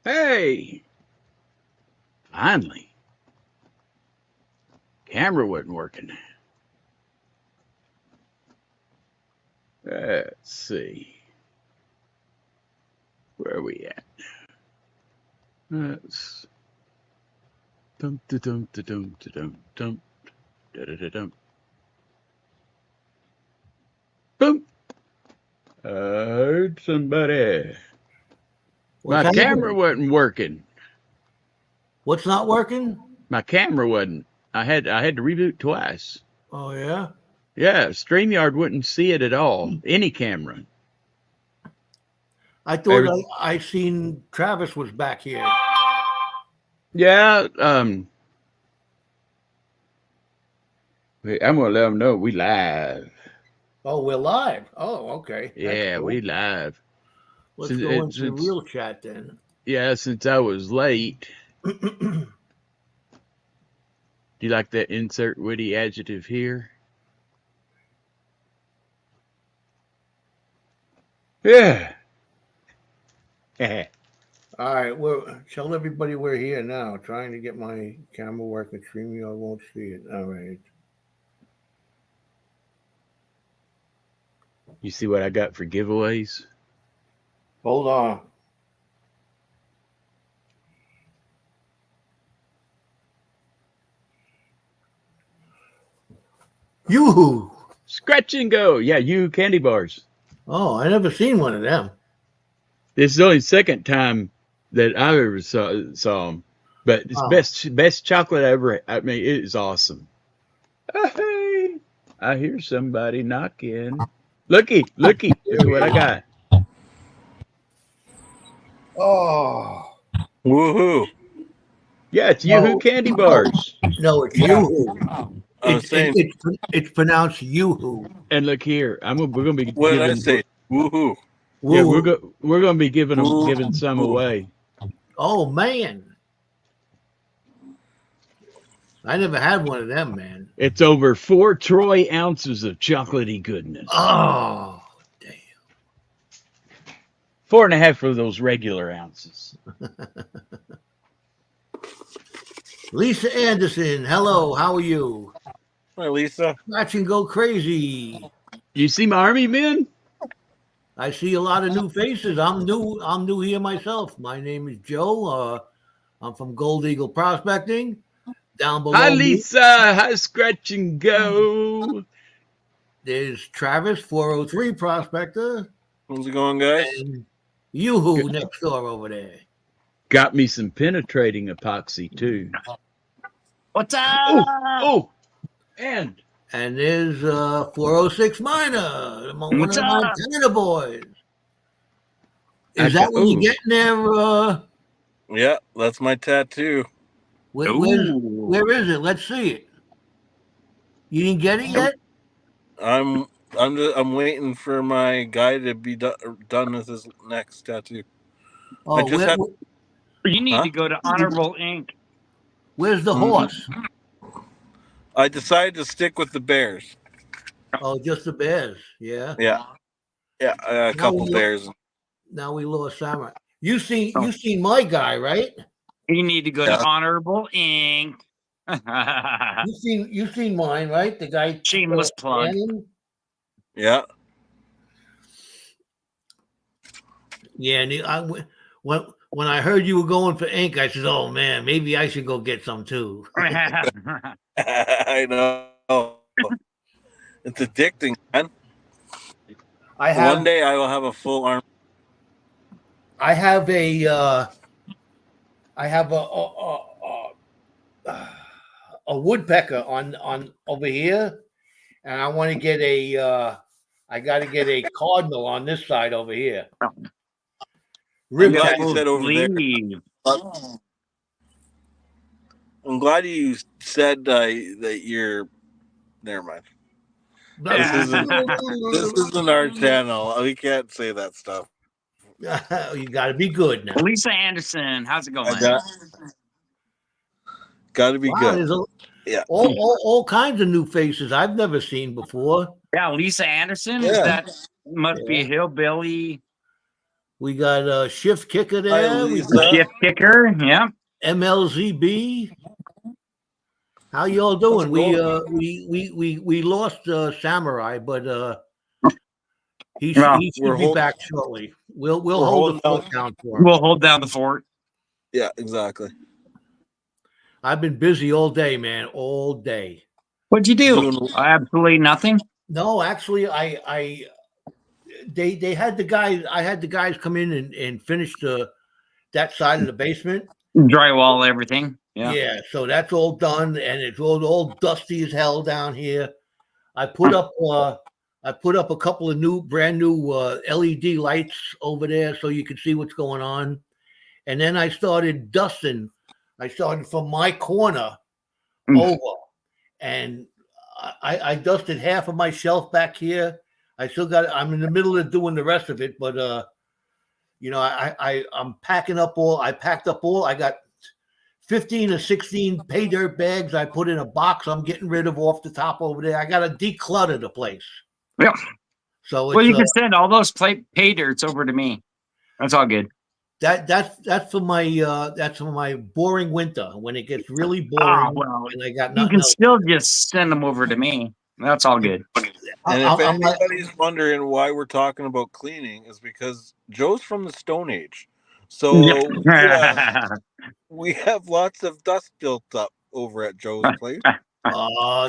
Hey, finally. Camera wasn't working. Let's see. Where are we at? Let's dum da dum da dum da dum dum da da da dum. Boom. I heard somebody. My What's camera happening? wasn't working. What's not working? My camera wasn't. I had to reboot twice. Oh yeah. Yeah, StreamYard wouldn't see it at all. Any camera. I thought I seen Travis was back here. Yeah, I'm gonna let them know we live. Oh, we're live. Oh, okay. That's Yeah, we cool. live. Let's Since go into the since real chat then. yeah, since I was late. Do you like that insert witty adjective here? Yeah. All right, well, tell everybody we're here now. Trying to get my camera working. Streaming, I won't see it. All right. You see what I got for giveaways? Hold on. Yoo-hoo. Scratch and go. Yeah, you candy bars. Oh, I never seen one of them. This is the only second time that I ever saw them. But it's Oh. best chocolate ever. I mean, it is awesome. Hey, I hear somebody knocking. Looky, look what I got. Oh. Woohoo! Yeah, it's Yoo-hoo candy bars. No, it's Yeah. Yoo-hoo. I was saying, It's pronounced Yoo-hoo. And look here, we're gonna be what did I giving. say? Woohoo! Yeah, Woo. we're gonna be giving Woo. some away. Oh man. I never had one of them, man. It's over 4 troy ounces of chocolatey goodness. Oh, damn. 4.5 of those regular ounces. Lisa Anderson, hello, how are you? Hi, Lisa. Scratch and go crazy. You see my army men? I see a lot of new faces. I'm new here myself. My name is Joe. I'm from Gold Eagle Prospecting. Down below Hi, me, Lisa. Hi, Scratch and Go. there's Travis, 403 Prospector, How's it going, guys? and Yoo-hoo next door over there. Got me some penetrating epoxy, too. What's up? Oh, and And there's 406 Miner, one What's of my up? Canada boys. I Is that got- when you ooh. get there? Yeah, that's my tattoo. Where Ooh. is it? Let's see it. You didn't get it yet? I'm waiting for my guy to be done with his next tattoo. Oh, I just had. You need Huh? to go to Honorable Inc. where's the Mhm. horse? I decided to stick with the Bears. Oh, just the Bears. Yeah. Yeah, yeah, a couple Bears. Now we lost Samurai. You seen my guy, right? You need to go Yeah. to Honorable Inc. You seen mine, right? The guy. Shameless plug. Shannon? Yeah, Yeah, and when I heard you were going for ink, I said, "Oh man, maybe I should go get some too." I know. It's addicting, man. One day I will have a full arm. I have a woodpecker on over here, and I want to get I got to get a cardinal on this side over here. I'm Rib glad tattoo. you said over there. Leave. I'm glad you said that you're. Never mind. This isn't our channel. We can't say that stuff. You got to be good now. Lisa Anderson, how's it going? Got to be Wow, good. there's Yeah. all kinds of new faces I've never seen before. Yeah, Lisa Anderson. Yeah. Is that must be a hillbilly? We got a shift kicker Hi, there. We Lisa. got Shift kicker. Yeah. MLZB. How y'all doing? How's We lost Samurai, but he Well, he we're should be hold- back shortly. We'll we're hold the holding fort down for him. we'll hold down the fort. Yeah, exactly. I've been busy all day, man, all day. What'd you do? Doing- Absolutely nothing. No, actually, they had the guys. I had the guys come in and finish that side of the basement. Drywall, everything. Yeah. Yeah, so that's all done, and it's all dusty as hell down here. I put up a couple of brand new LED lights over there so you can see what's going on, and then I started dusting. I started from my corner over, and I dusted half of my shelf back here. I'm in the middle of doing the rest of it, but I'm packing up all. I packed up all. I got 15 or 16 pay dirt bags I put in a box I'm getting rid of off the top over there. I got to declutter the place. Yeah. So Well, you can send all those pay dirts over to me. That's all good. that's for my boring winter when it gets really boring Well, and I got you nothing can else. still just send them over to me. That's all good. And if I'm like, anybody's wondering why we're talking about cleaning, is because Joe's from the Stone Age, so we have lots of dust built up over at Joe's place.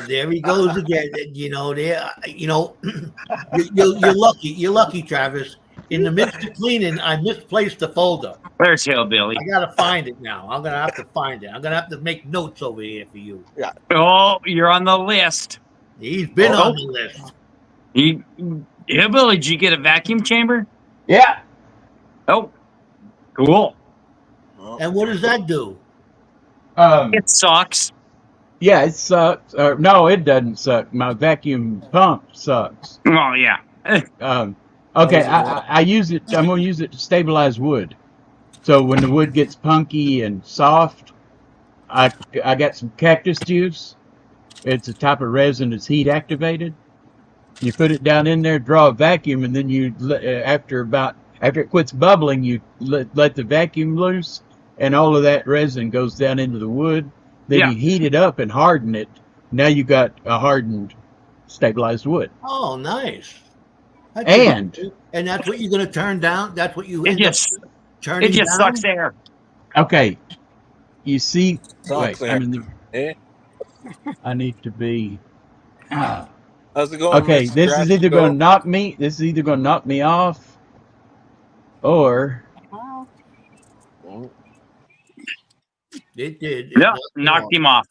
there he goes again. You're lucky. You're lucky, Travis. In the midst of cleaning, I misplaced the folder. There's Hillbilly. I gotta find it now. I'm gonna have to find it. I'm gonna have to make notes over here for you. Oh, you're on the list. He's been on the list. Hillbilly, did you get a vacuum chamber? Yeah. Oh, cool. And what does that do? It sucks. Yeah, it sucks. No, it doesn't suck. My vacuum pump sucks. Oh, yeah. Okay, I use it. I'm going to use it to stabilize wood. So when the wood gets punky and soft, I got some cactus juice. It's a type of resin that's heat activated. You put it down in there, draw a vacuum, and then after it quits bubbling, you let the vacuum loose, and all of that resin goes down into the wood. Then you heat it up and harden it. Now you got a hardened, stabilized wood. Oh, nice. And that's what you're going to turn down. That's what you It end up just turning down. sucks air. okay, you see. Sucks Wait, there. I need to be. How's it going? Okay, Mr. this is either Scratchy going to knock me. This is either going to knock me off, or It did. Yeah, knocked him off.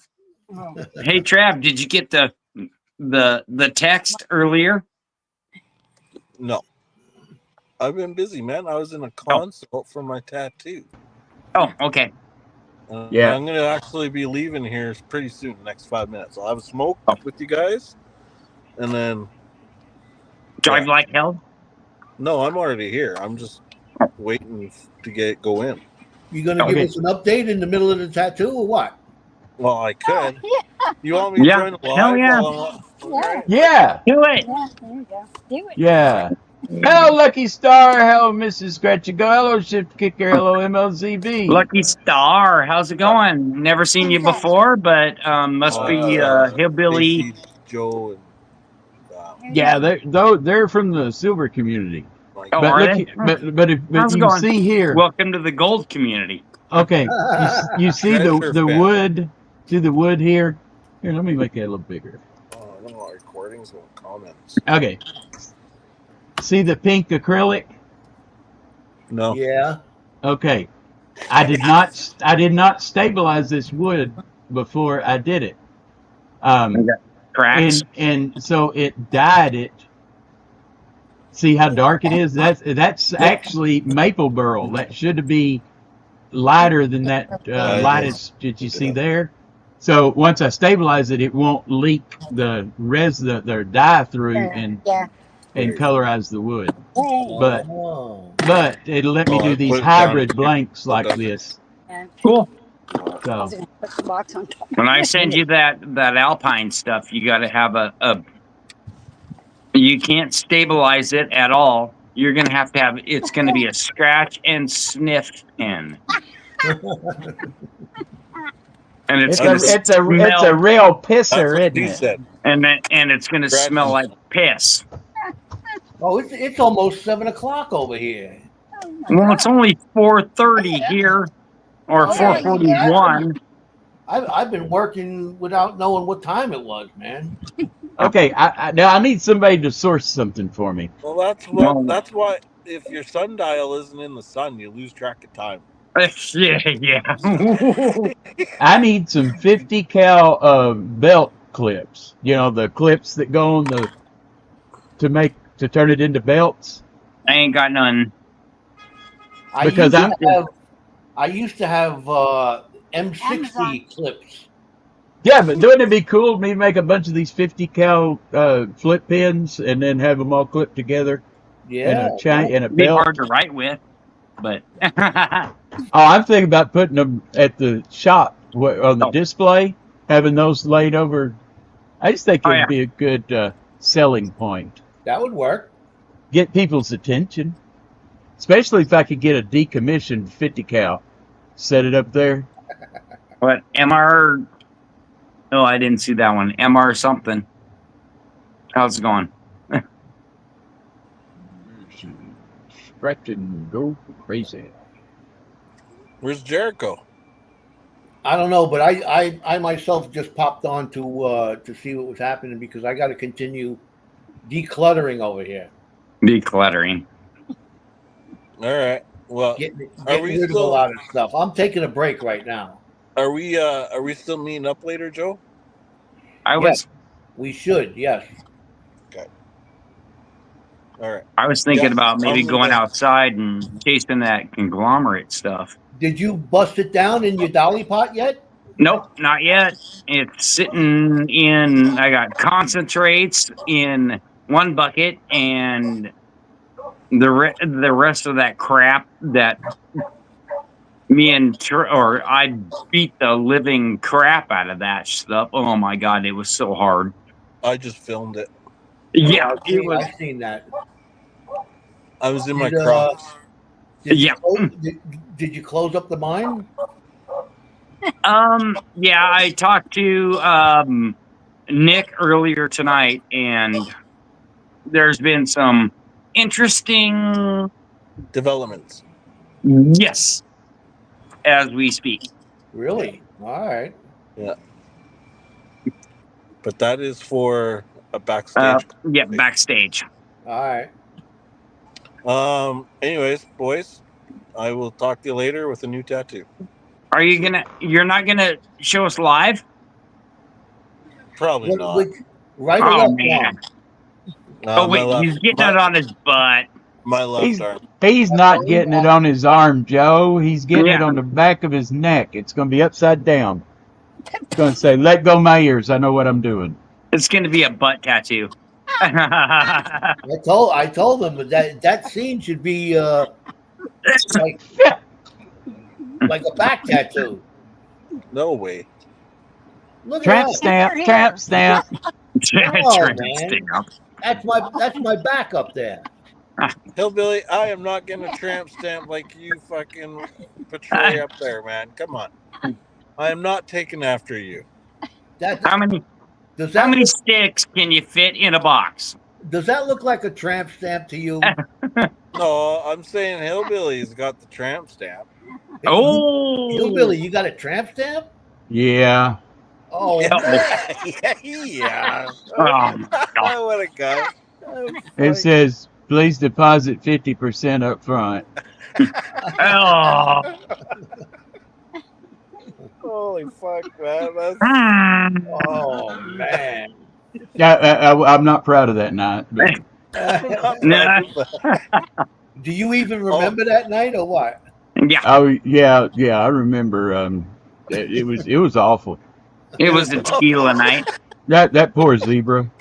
Hey, Trav, did you get the text earlier? No. I've been busy, man. I was in a consult for my tattoo. Oh, okay. Yeah. I'm going to actually be leaving here pretty soon, the next 5 minutes. I'll have a smoke with you guys, and then... Drive like hell? No, I'm already here. I'm just waiting to go in. You going to give us an update in the middle of the tattoo or what? Well, I could. You want me to join live? Hell yeah. yeah, Do it. Yeah, there you go. Do it. yeah. Hello, Lucky Star. Hello, Mrs. Scratchy Go. Hello, Shift Kicker. Hello, MLZB. Lucky Star, how's it going? Never seen you before, but must be Hillbilly. Casey, Joe, and Yeah, they're from the silver community. like, Oh, But are look, they? but if How's it you going? see here, Welcome to the gold community. okay, you see Treasure the fan. wood. See the wood here. Here, let me make that a little bigger. I don't know, recordings or comments. Okay. See the pink acrylic? No. Yeah. Okay. I did not stabilize this wood before I did it. Cracks. And so it dyed it. See how dark it is? That's actually maple burl. That should be lighter than that lightest that you see there. So once I stabilize it, it won't leak the dye through and colorize the wood. But it'll let me do these hybrid blanks like this. Cool. So Put the box on top. When I send you that Alpine stuff, you got to have you can't stabilize it at all you're going to have it's going to be a scratch and sniff pen. And it's a real pisser, isn't He it? said. And it's going to smell like piss. Oh, it's almost 7 o'clock over here. Well, it's only 4:30 here, or 4:41. I've been working without knowing what time it was, man. Okay, now I need somebody to source something for me. Well, that's why if your sundial isn't in the sun, you lose track of time. Yeah. I need some 50 cal belt clips. You know, the clips that go on to turn it into belts. I ain't got none. I used to have M60 clips. Yeah, but wouldn't it be cool me to make a bunch of these 50 cal flip pins and then have them all clipped together? Yeah, in a It'd be belt. hard to write with, but I'm thinking about putting them at the shop on the display, having those laid over. I just think it'd be a good selling point. That would work. Get people's attention, especially if I could get a decommissioned 50 cal, set it up there. What MR? Oh, I didn't see that one. MR something. How's it going? Scratch and go crazy. Where's Jericho? I don't know, but I myself just popped on to see what was happening because I got to continue decluttering over here. Decluttering. All right. Well, getting rid of a lot of stuff. I'm taking a break right now. Are we still meeting up later, Joe? Yes, we should. Yes. Okay. All right. I was thinking about maybe going outside and chasing that conglomerate stuff. Did you bust it down in your dolly pot yet? Nope, not yet. It's sitting in. I got concentrates in one bucket, and the rest of that crap that I beat the living crap out of that stuff. Oh my god, it was so hard. I just filmed it. Yeah, I've seen that. I was in my Crocs. Did you close up the mine? Yeah, I talked to Nick earlier tonight, and there's been some interesting developments. Yes, as we speak. Really? All right. Yeah. But that is for a backstage. Yeah, backstage. All right. Anyways, boys, I will talk to you later with a new tattoo. You're not gonna show us live? Probably not. Right or left arm? Oh wait, he's getting it on his butt. My left arm. He's not getting it on his arm, Joe. He's getting it on the back of his neck. It's going to be upside down. It's going to say, "Let go my ears. I know what I'm doing." It's going to be a butt tattoo. I told him that scene should be like a back tattoo. No way. Look at Tramp that. stamp. Tramp stamp. Oh, man. That's my back up there. Hillbilly, I am not getting a tramp stamp like you fucking portray up there, man. Come on. I am not taking after you. How many sticks can you fit in a box? Does that look like a tramp stamp to you? No, I'm saying Hillbilly's got the tramp stamp. Oh, Hillbilly, you got a tramp stamp? Yeah. Oh, yeah. Oh, what a guy. It says, "Please deposit 50% up front." Oh. Holy fuck, man. Oh, man. Yeah, I'm not proud of that night. But. Do you even remember that night or what? Yeah. Oh yeah. I remember. It was awful. It was a tequila night. That poor zebra.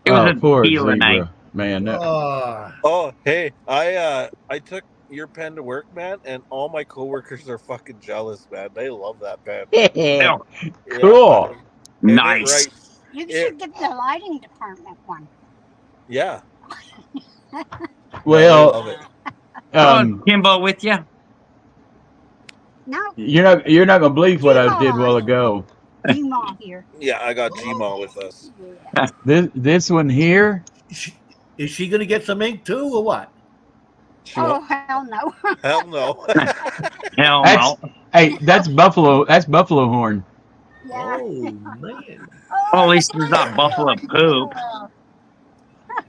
It was a poor tequila zebra, night. man. Oh, hey, I took your pen to work, man, and all my coworkers are fucking jealous, man. They love that pen. Yeah. Cool. Nice. You should get the lighting department one. Yeah. Well, love it. Kimbo with you? No, you're not gonna believe what I did a G-Maw. while ago. G-Maw here. Yeah, I got Gmail with us. Yeah. This one here. Is she going to get some ink too, or what? Oh, hell no. Hell no. Hell That's no. hey, that's buffalo. That's buffalo horn. Yeah. Oh man! Well, at least it's not buffalo poop.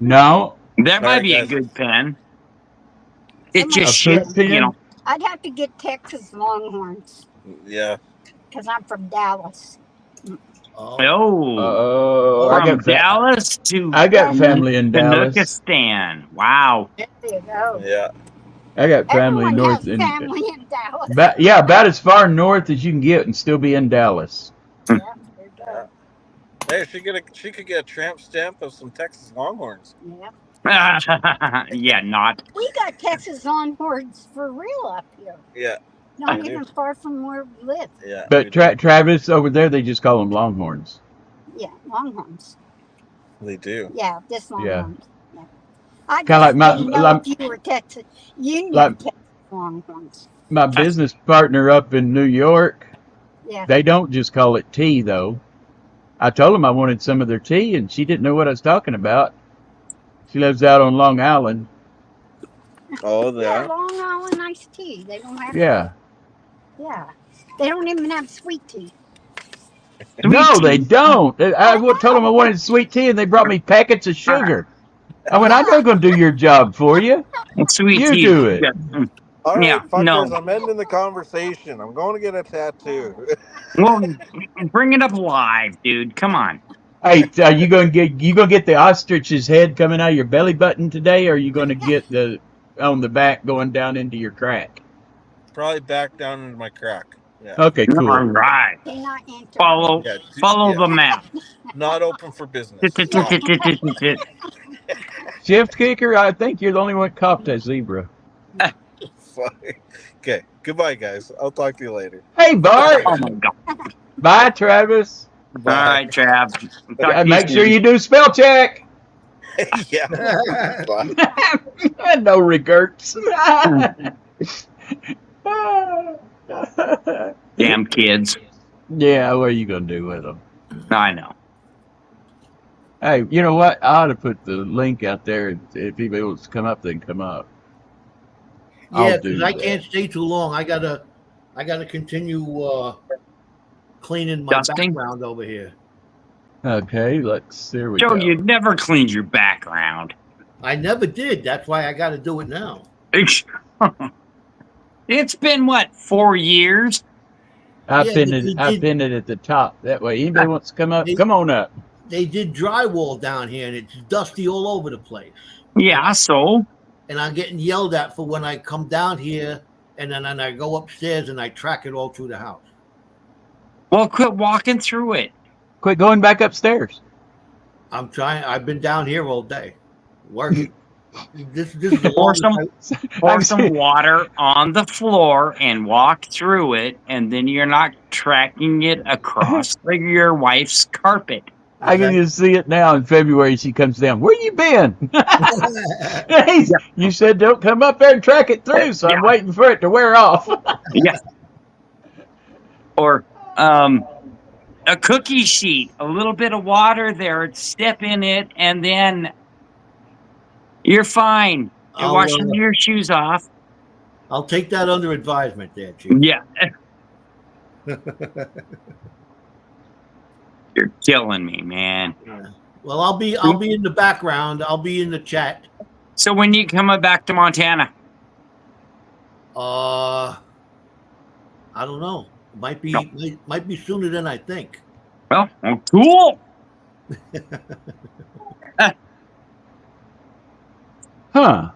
No, That might Alright, be a guys. good pen. It's Somebody- just A shit, poop pen? you know. I'd have to get Texas Longhorns Yeah. because I'm from Dallas. Oh, Oh, I from got Dallas to I got family in Dallas. Canuckistan. Wow. There you go. Yeah. I got family Everyone north has in. family in Dallas. Yeah, about as far north as you can get and still be in Dallas. Yeah, there you go. Hey, she could get a tramp stamp of some Texas Longhorns. Yeah. Yeah, not. We got Texas Longhorns for real up here. Yeah. Not Yeah. even far from where we live. Yeah. But we do. Travis over there, they just call them Longhorns. Yeah, Longhorns. They do. Yeah, this Yeah. Longhorns. Yeah. I Kinda just like my- didn't know like- if you were Texas. You knew like- Texas Longhorns. My business partner up in New York, Yeah. they don't just call it tea though. I told them I wanted some of their tea, and she didn't know what I was talking about. She lives out on Long Island. Oh, they Yeah, are? Long Island iced tea. They don't have. Yeah. Yeah. They don't even have sweet tea. No, they don't. I told them I wanted sweet tea, and they brought me packets of sugar. I went, I'm not going to do your job for you. Sweet You tea. do it. Yeah. All right, Yeah, fuckers, no. I'm ending the conversation. I'm going to get a tattoo. Well, bring it up live, dude. Come on. Hey, are you gonna get the ostrich's head coming out of your belly button today, or are you gonna get the on the back going down into your crack? Probably back down into my crack. Yeah. Okay, All cool. right. They're not entering. Follow Yeah, follow yeah. the map. Not open for business. Shift kicker, I think you're the only one caught that zebra. Fuck. Okay, goodbye, guys. I'll talk to you later. Hey, Bart. Oh my god. Bye, Travis. All right, Trav. Talk to Make you sure soon. you do spell check. Yeah. Bye. No regrets. Damn kids. Yeah, what are you gonna do with them? I know. Hey, you know what? I ought to put the link out there. If anybody wants to come up, they can come up. I'll Yeah, do because I that. can't stay too long. I gotta continue cleaning my Dusting? background over here. Okay, there we Joe, go. you never cleaned your background. I never did. That's why I got to do it now. It's been what, 4 years? I Yeah, pinned but it. you I did- pinned it at the top. That way, anybody wants to come up, come on up. They did drywall down here, and it's dusty all over the place. Yeah, so And I'm getting yelled at for when I come down here, and then I go upstairs and I track it all through the house. well, quit walking through it. Quit going back upstairs. I'm trying. I've been down here all day, working. this is the Pour longest some pour some water on the floor and walk through it, and then you're not tracking it across your wife's carpet. I can just see it now. In February, she comes down. Where you been? Hey, you said don't come up there and track it through, so I'm Yeah. waiting for it to wear off. Yeah. Or a cookie sheet, a little bit of water there, step in it, and then you're fine. You're I'll, washing your shoes off. I'll take that under advisement, there, Chief. Yeah. You're killing me, man. Well, I'll be in the background. I'll be in the chat. So when you coming back to Montana? I don't know. Might be No. might be sooner than I think. Well, cool. Huh.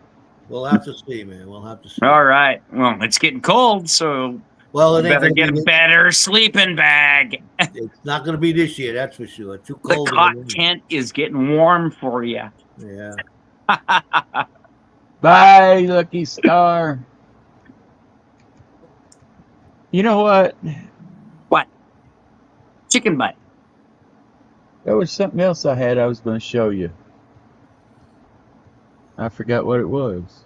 We'll have to see, man. We'll have to see. All right. Well, it's getting cold, so Well, you it ain't better gonna get be a better sleeping bag. it's not going to be this year, that's for sure. Too The cold. cot tent is getting warm for you. Yeah. Bye, Lucky Star. You know what? What? Chicken butt. There was something else I had I was going to show you. I forgot what it was.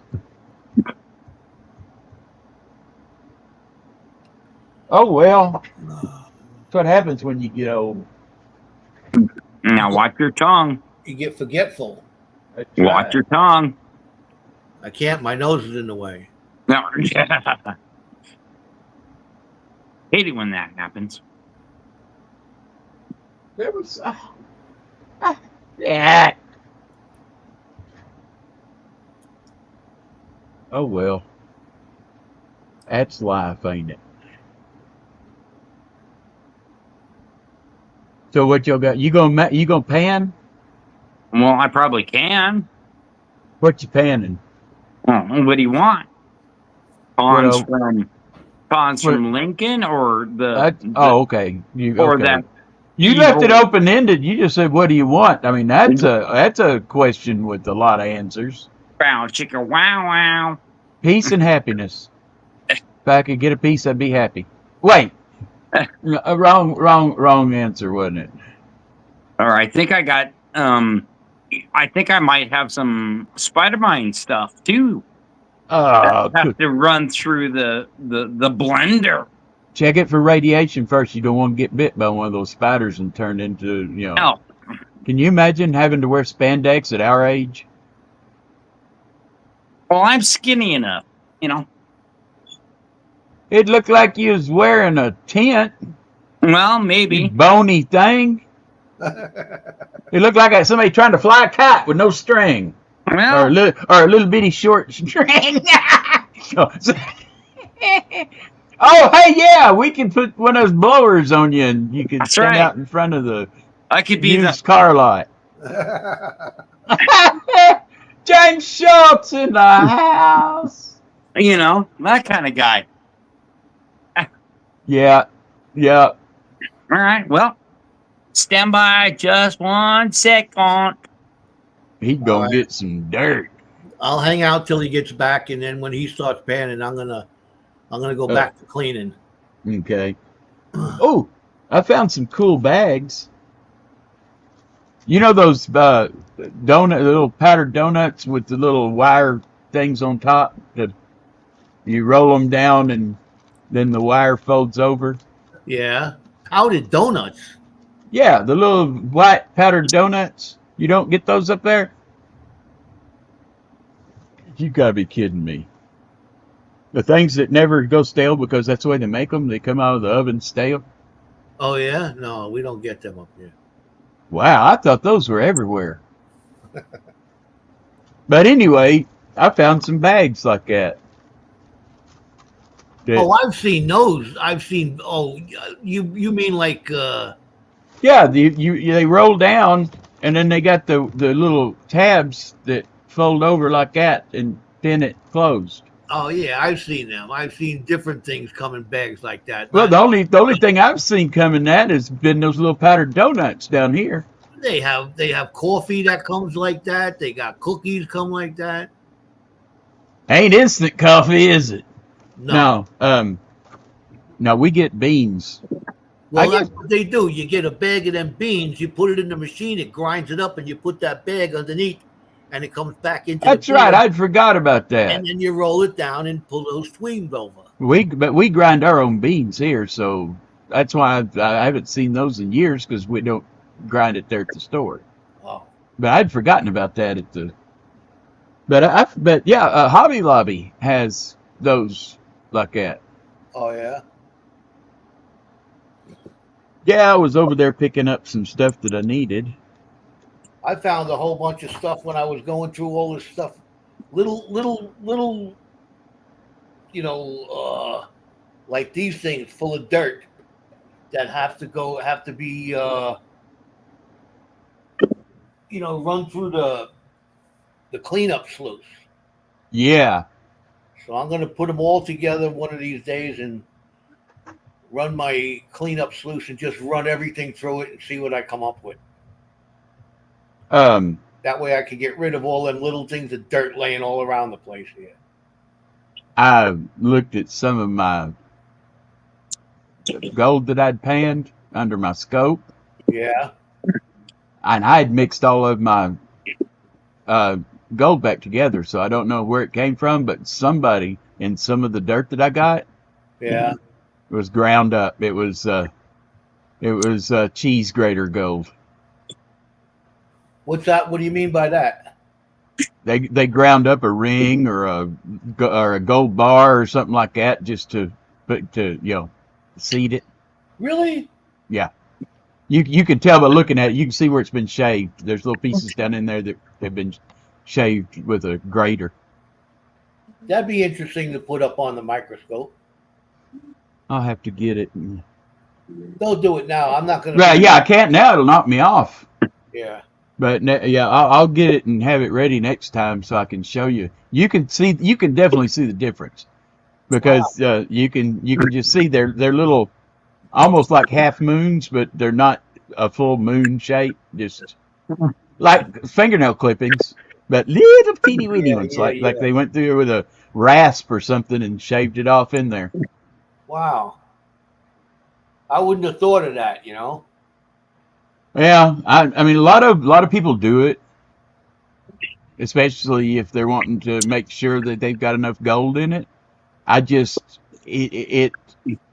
Oh well, that's what happens when you get old. Now watch your tongue. You get forgetful. I Watch tried. your tongue. I can't. My nose is in the way. No. Hate it when that happens. There was. Yeah. Oh well. That's life, ain't it? So what y'all got? You gonna pan? Well, I probably can. What you panning? What do you want? Pawns What, from Lincoln, or okay. or Okay. that You left it evil- open ended. You just said, "What do you want?" I mean, that's a question with a lot of answers. Bow chicka wow wow. Peace and happiness. If I could get a piece, I'd be happy. Wait, wrong answer, wasn't it? Or I think I got I think I might have some spider mine stuff too. Have to run through the blender. Check it for radiation first. You don't want to get bit by one of those spiders and turn into, Oh, Can you imagine having to wear spandex at our age? well, I'm skinny enough, It looked like you was wearing a tent. Well, You maybe. bony thing. It looked like somebody trying to fly a kite with no string. Well, Or a little bitty short string. Oh, hey, yeah, we can put one of those blowers on you and you can That's stand right. out in front of the I could be used car lot. James Schultz in the house. that kind of guy. Yeah. All right. Well, stand by just 1 second. He's going All right. to get some dirt. I'll hang out till he gets back, and then when he starts panning, I'm gonna go back to cleaning. Okay. Oh, I found some cool bags. You know those little powdered donuts with the little wire things on top? You roll them down and then the wire folds over. Yeah, powdered donuts. Yeah, the little white powdered donuts. You don't get those up there? You gotta be kidding me. The things that never go stale because that's the way they make them. They come out of the oven stale. Oh yeah, no, we don't get them up here. Wow, I thought those were everywhere. But anyway, I found some bags like that. Oh, I've seen those. I've seen. Oh, you mean like? Yeah, they roll down and then they got the little tabs that fold over like that and pin it closed. Oh yeah, I've seen them. I've seen different things come in bags like that. Well, the only thing I've seen come in that has been those little powdered donuts down here. They have coffee that comes like that. They got cookies come like that. Ain't instant coffee, is it? No. No, we get beans. Well, that's what they do. You get a bag of them beans, you put it in the machine, it grinds it up, and you put that bag underneath, and it comes back into That's the right. bag, I'd forgot about that. and then you roll it down and pull those twings over. But we grind our own beans here, so that's why I haven't seen those in years because we don't grind it there at the store. Oh. But I'd forgotten about that at the. But yeah, Hobby Lobby has those like that. Oh yeah. Yeah, I was over there picking up some stuff that I needed. I found a whole bunch of stuff when I was going through all this stuff. Little, like these things full of dirt that have to be, run through the cleanup sluice. Yeah. So I'm going to put them all together one of these days and run my cleanup sluice and just run everything through it and see what I come up with. That way I can get rid of all them little things of dirt laying all around the place here. I looked at some of my gold that I'd panned under my scope. Yeah. And I'd mixed all of my gold back together, so I don't know where it came from, but somebody in some of the dirt that I got Yeah. was ground up. It was cheese grater gold. What's that? What do you mean by that? They ground up a ring or a gold bar or something like that just to seed it. Really? Yeah. You can tell by looking at it. You can see where it's been shaved. There's little pieces down in there that have been shaved with a grater. That'd be interesting to put up on the microscope. I'll have to get it. Don't do it now. I'm not gonna. Right, yeah, I can't now. It'll knock me off. Yeah. But I'll get it and have it ready next time so I can show you. You can definitely see the difference because you can just see they're little, almost like half moons, but they're not a full moon shape. Just like fingernail clippings, but little teeny weeny ones, like they went through with a rasp or something and shaved it off in there. Wow. I wouldn't have thought of that. Yeah, I mean a lot of people do it, especially if they're wanting to make sure that they've got enough gold in it.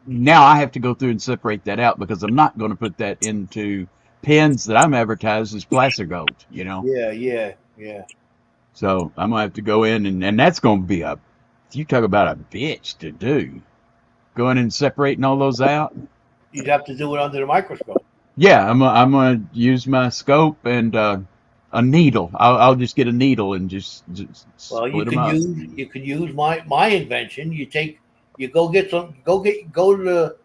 Now I have to go through and separate that out because I'm not going to put that into pins that I'm advertised as placer gold. Yeah. So I'm gonna have to go in and that's going to be you talk about a bitch to do. Going and separating all those out. You'd have to do it under the microscope. Yeah, I'm gonna use my scope and a needle. I'll just get a needle and just Well, split them up. you could use my invention. You go to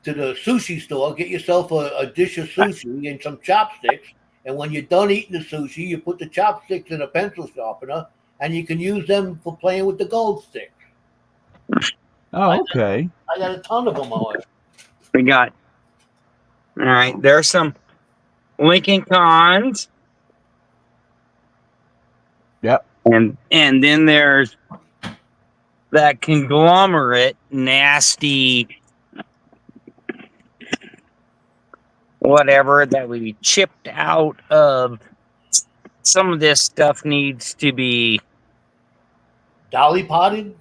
the sushi store, get yourself a dish of sushi and some chopsticks, and when you're done eating the sushi, you put the chopsticks in a pencil sharpener, and you can use them for playing with the gold sticks. Oh, okay. I got a ton of them on it. We got. All right, there's some Lincoln Cons. Yep. And then there's that conglomerate, nasty, whatever that we chipped out of. Some of this stuff needs to be Dolly potted.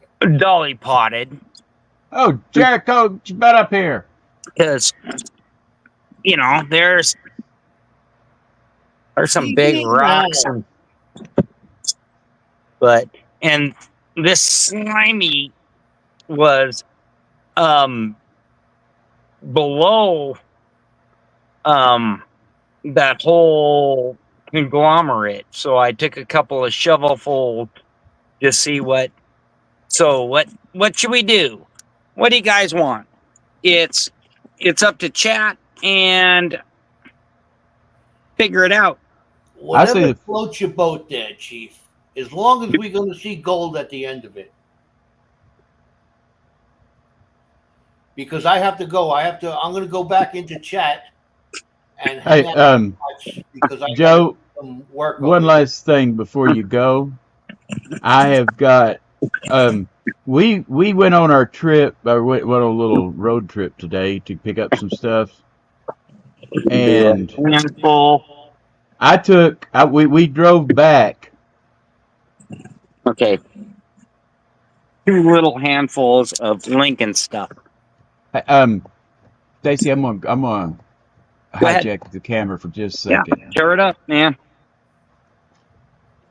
Oh, Jericho, get up here. Because there's some big rocks and this slimy was below that whole conglomerate, so I took a couple of shovelfuls to see what should we do? What do you guys want? It's up to chat and figure it out. Whatever floats your boat there, Chief. As long as we're going to see gold at the end of it. Because I have to go. I'm going to go back into chat and because I Joe, some work. One last thing before you go. I have got we went on our trip, went on a little road trip today to pick up some stuff. And we drove back. Okay. 2 little handfuls of Lincoln stuff. Stacy, I'm gonna hijack the camera for just a second. Yeah, tear it up, man.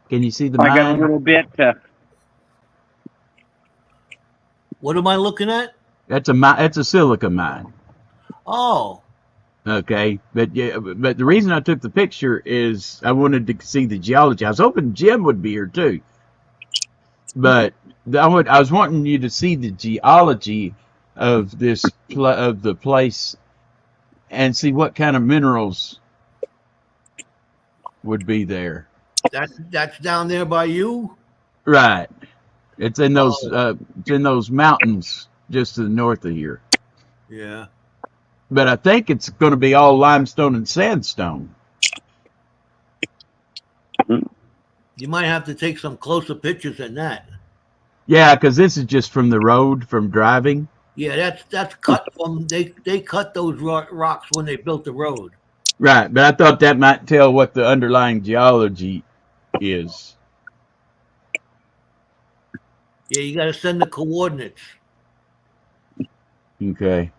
Can you see the I got a mine? little bit. What am I looking at? That's a silica mine. Oh. Okay, but the reason I took the picture is I wanted to see the geology. I was hoping Jim would be here too, but I was wanting you to see the geology of the place and see what kind of minerals would be there. That's down there by you? Right. It's in those mountains just to the north of here. Yeah. But I think it's going to be all limestone and sandstone. You might have to take some closer pictures than that. Yeah, because this is just from the road, from driving. Yeah, that's cut from they cut those rocks when they built the road. Right, but I thought that might tell what the underlying geology is. Yeah, you got to send the coordinates. Okay.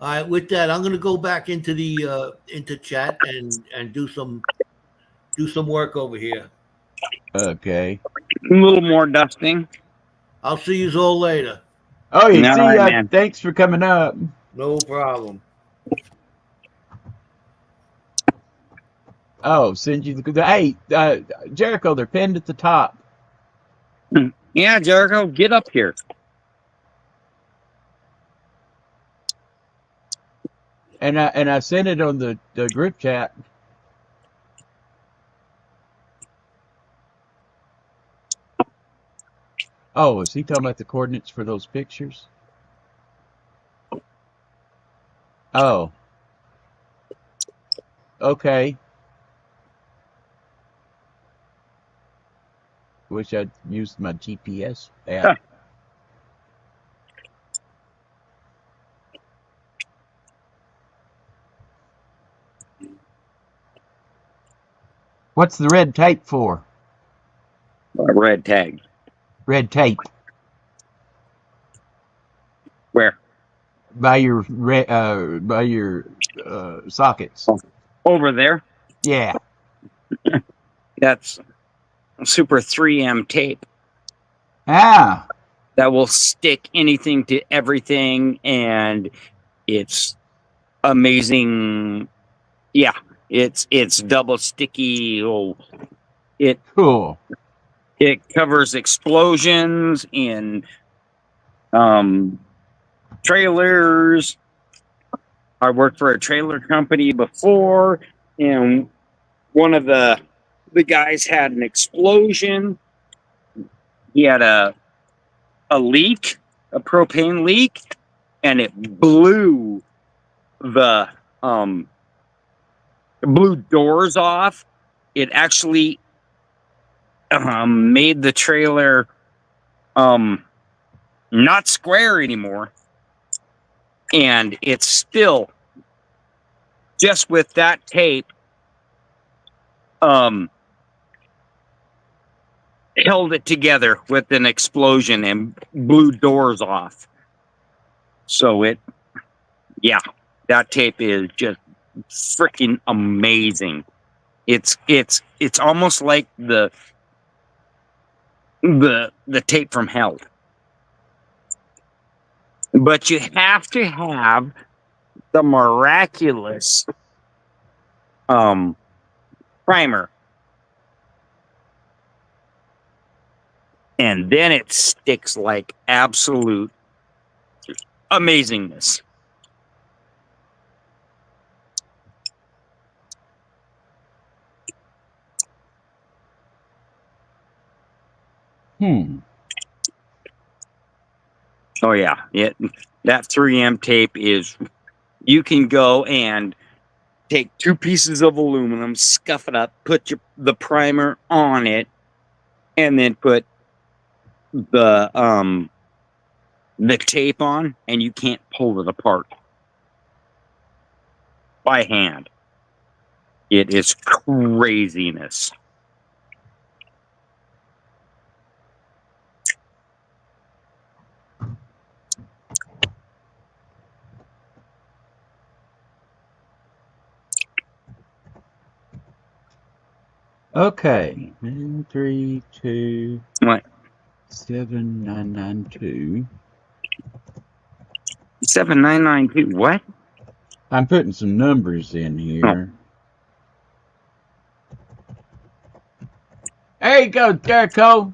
All right. With that, I'm going to go back into the into chat and do some work over here. Okay. A little more dusting. I'll see you all later. Oh, you All see, right, man. thanks for coming up. No problem. Oh, send you the hey, Jericho, they're pinned at the top. Yeah, Jericho, get up here. And I sent it on the group chat. Oh, is he talking about the coordinates for those pictures? Oh. Okay. Wish I'd used my GPS app. Huh. What's the red tape for? Red tag. Red tape Where? by your sockets. Over there. Yeah. That's super 3M tape Ah. that will stick anything to everything, and it's amazing. Yeah, it's double sticky. Oh, it Cool. covers explosions in trailers. I worked for a trailer company before, and one of the guys had an explosion. He had a leak, a propane leak, and it blew the blew doors off. It actually made the trailer not square anymore, and it's still just with that tape held it together with an explosion and blew doors off. So that tape is just freaking amazing. It's almost like the tape from hell. But you have to have the miraculous primer. And then it sticks like absolute amazingness. Oh yeah, that 3M tape is. You can go and take 2 pieces of aluminum, scuff it up, put the primer on it, and then put the tape on, and you can't pull it apart by hand. It is craziness. Okay. 932 What? 7992. 7992. What? I'm putting some numbers in here. There you go, Jericho.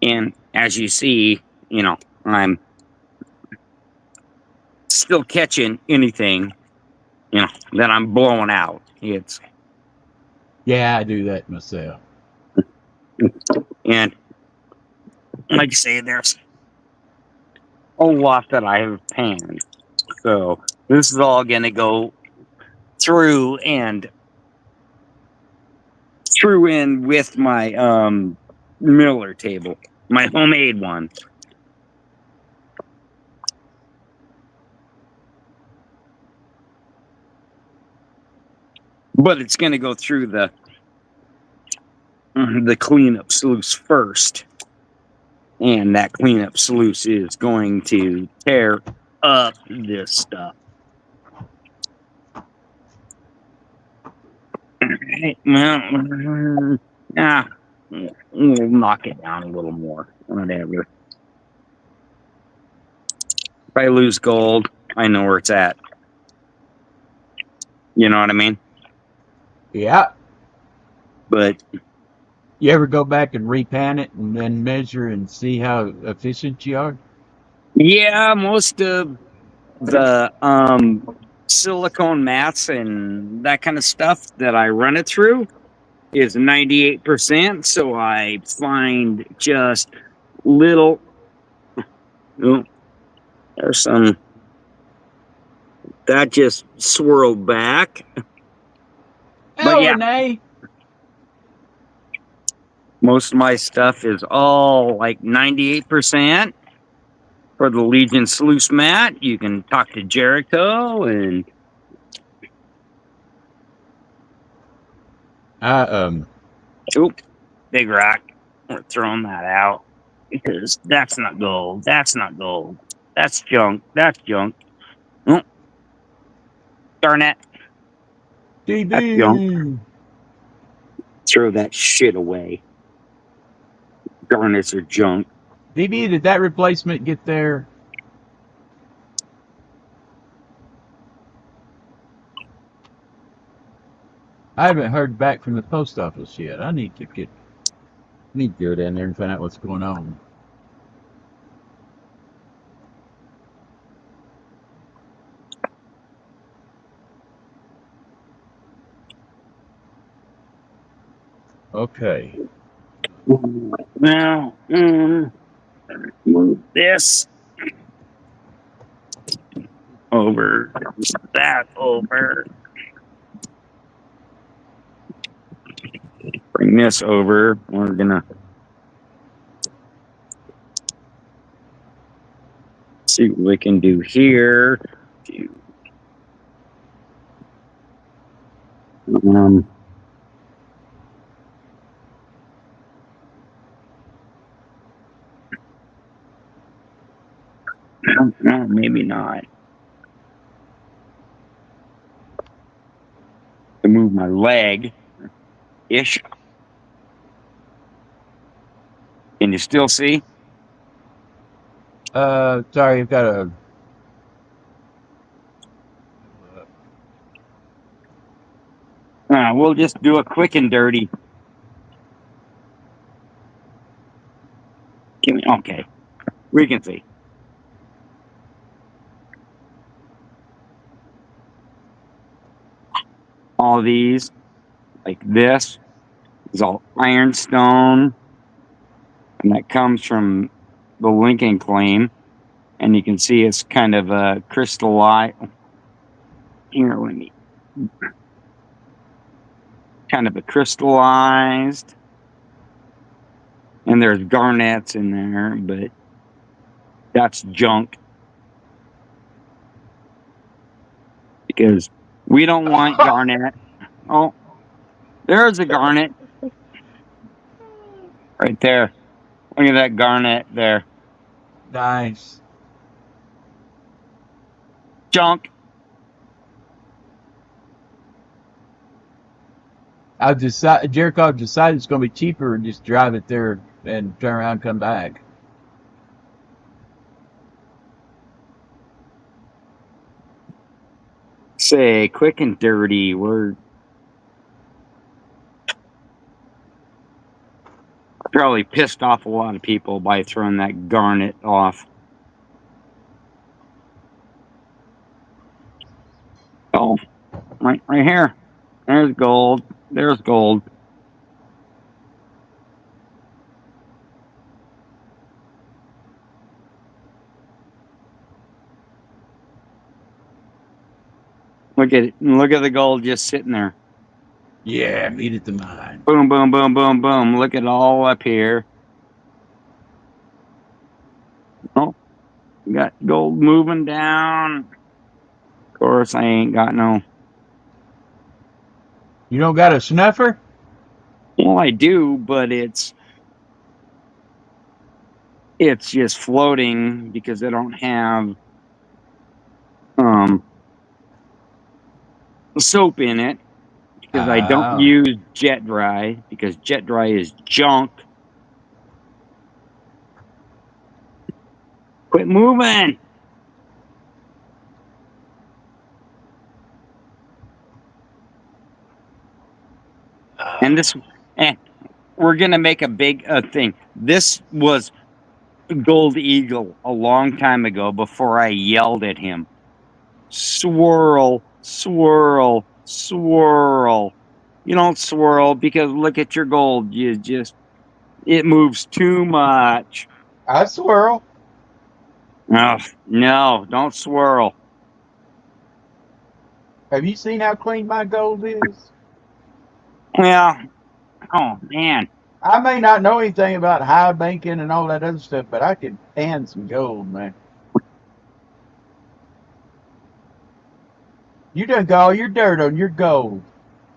And as you see, I'm still catching anything, that I'm blowing out. Yeah, I do that myself. And like I say, there's a lot that I have panned. So this is all going to go through threw in with my Miller table, my homemade one. But it's going to go through the cleanup sluice first. And that cleanup sluice is going to tear up this stuff. Right, well, we'll knock it down a little more. Whatever. If I lose gold, I know where it's at. You know what I mean? Yeah. But You ever go back and repan it and then measure and see how efficient you are? yeah, most of the silicone mats and that kind of stuff that I run it through is 98%. So I find just little. Oh, there's some that just swirled back. But yeah, Nay. most of my stuff is all like 98%. For the Legion sluice mat, you can talk to Jericho and big rock. We're throwing that out because that's not gold. That's not gold. That's junk. That's junk. Oh, darn it. That's junk. DB. Throw that shit away. Garnets are junk. DB, did that replacement get there? I haven't heard back from the post office yet. I need to go down there and find out what's going on. Okay. Now, move this over, that over. Bring this over. We're gonna see what we can do here. No, maybe not. To move my leg ish. Can you still see? Sorry, I've got a. We'll just do a quick and dirty. Okay, we can see. All these, like this, is all ironstone, and that comes from the Lincoln claim. And you can see it's kind of a crystallized. Here, let me. Kind of a crystallized. And there's garnets in there, but that's junk. Because we don't want garnet. Oh, there's a garnet. Right there. Look at that garnet there. Nice. Junk. Jericho decided it's going to be cheaper and just drive it there and turn around and come back. Say, quick and dirty. We're probably pissed off a lot of people by throwing that garnet off. Oh, right here. There's gold. There's gold. Look at it. Look at the gold just sitting there. Yeah, meet at the mine. Boom, boom, boom, boom, boom. Look at all up here. Oh, got gold moving down. Of course, I ain't got no. You don't got a snuffer? Well, I do, but it's just floating because I don't have soap in it because I don't Oh. use jet dry because jet dry is junk. Quit moving. And this, and we're gonna make a big thing. This was Gold Eagle a long time ago before I yelled at him. Swirl, swirl, swirl. You don't swirl because look at your gold. It moves too much. I swirl. Oh, no, don't swirl. Have you seen how clean my gold is? Well, oh man. I may not know anything about high banking and all that other stuff, but I could pan some gold, man. You done got all your dirt on your gold.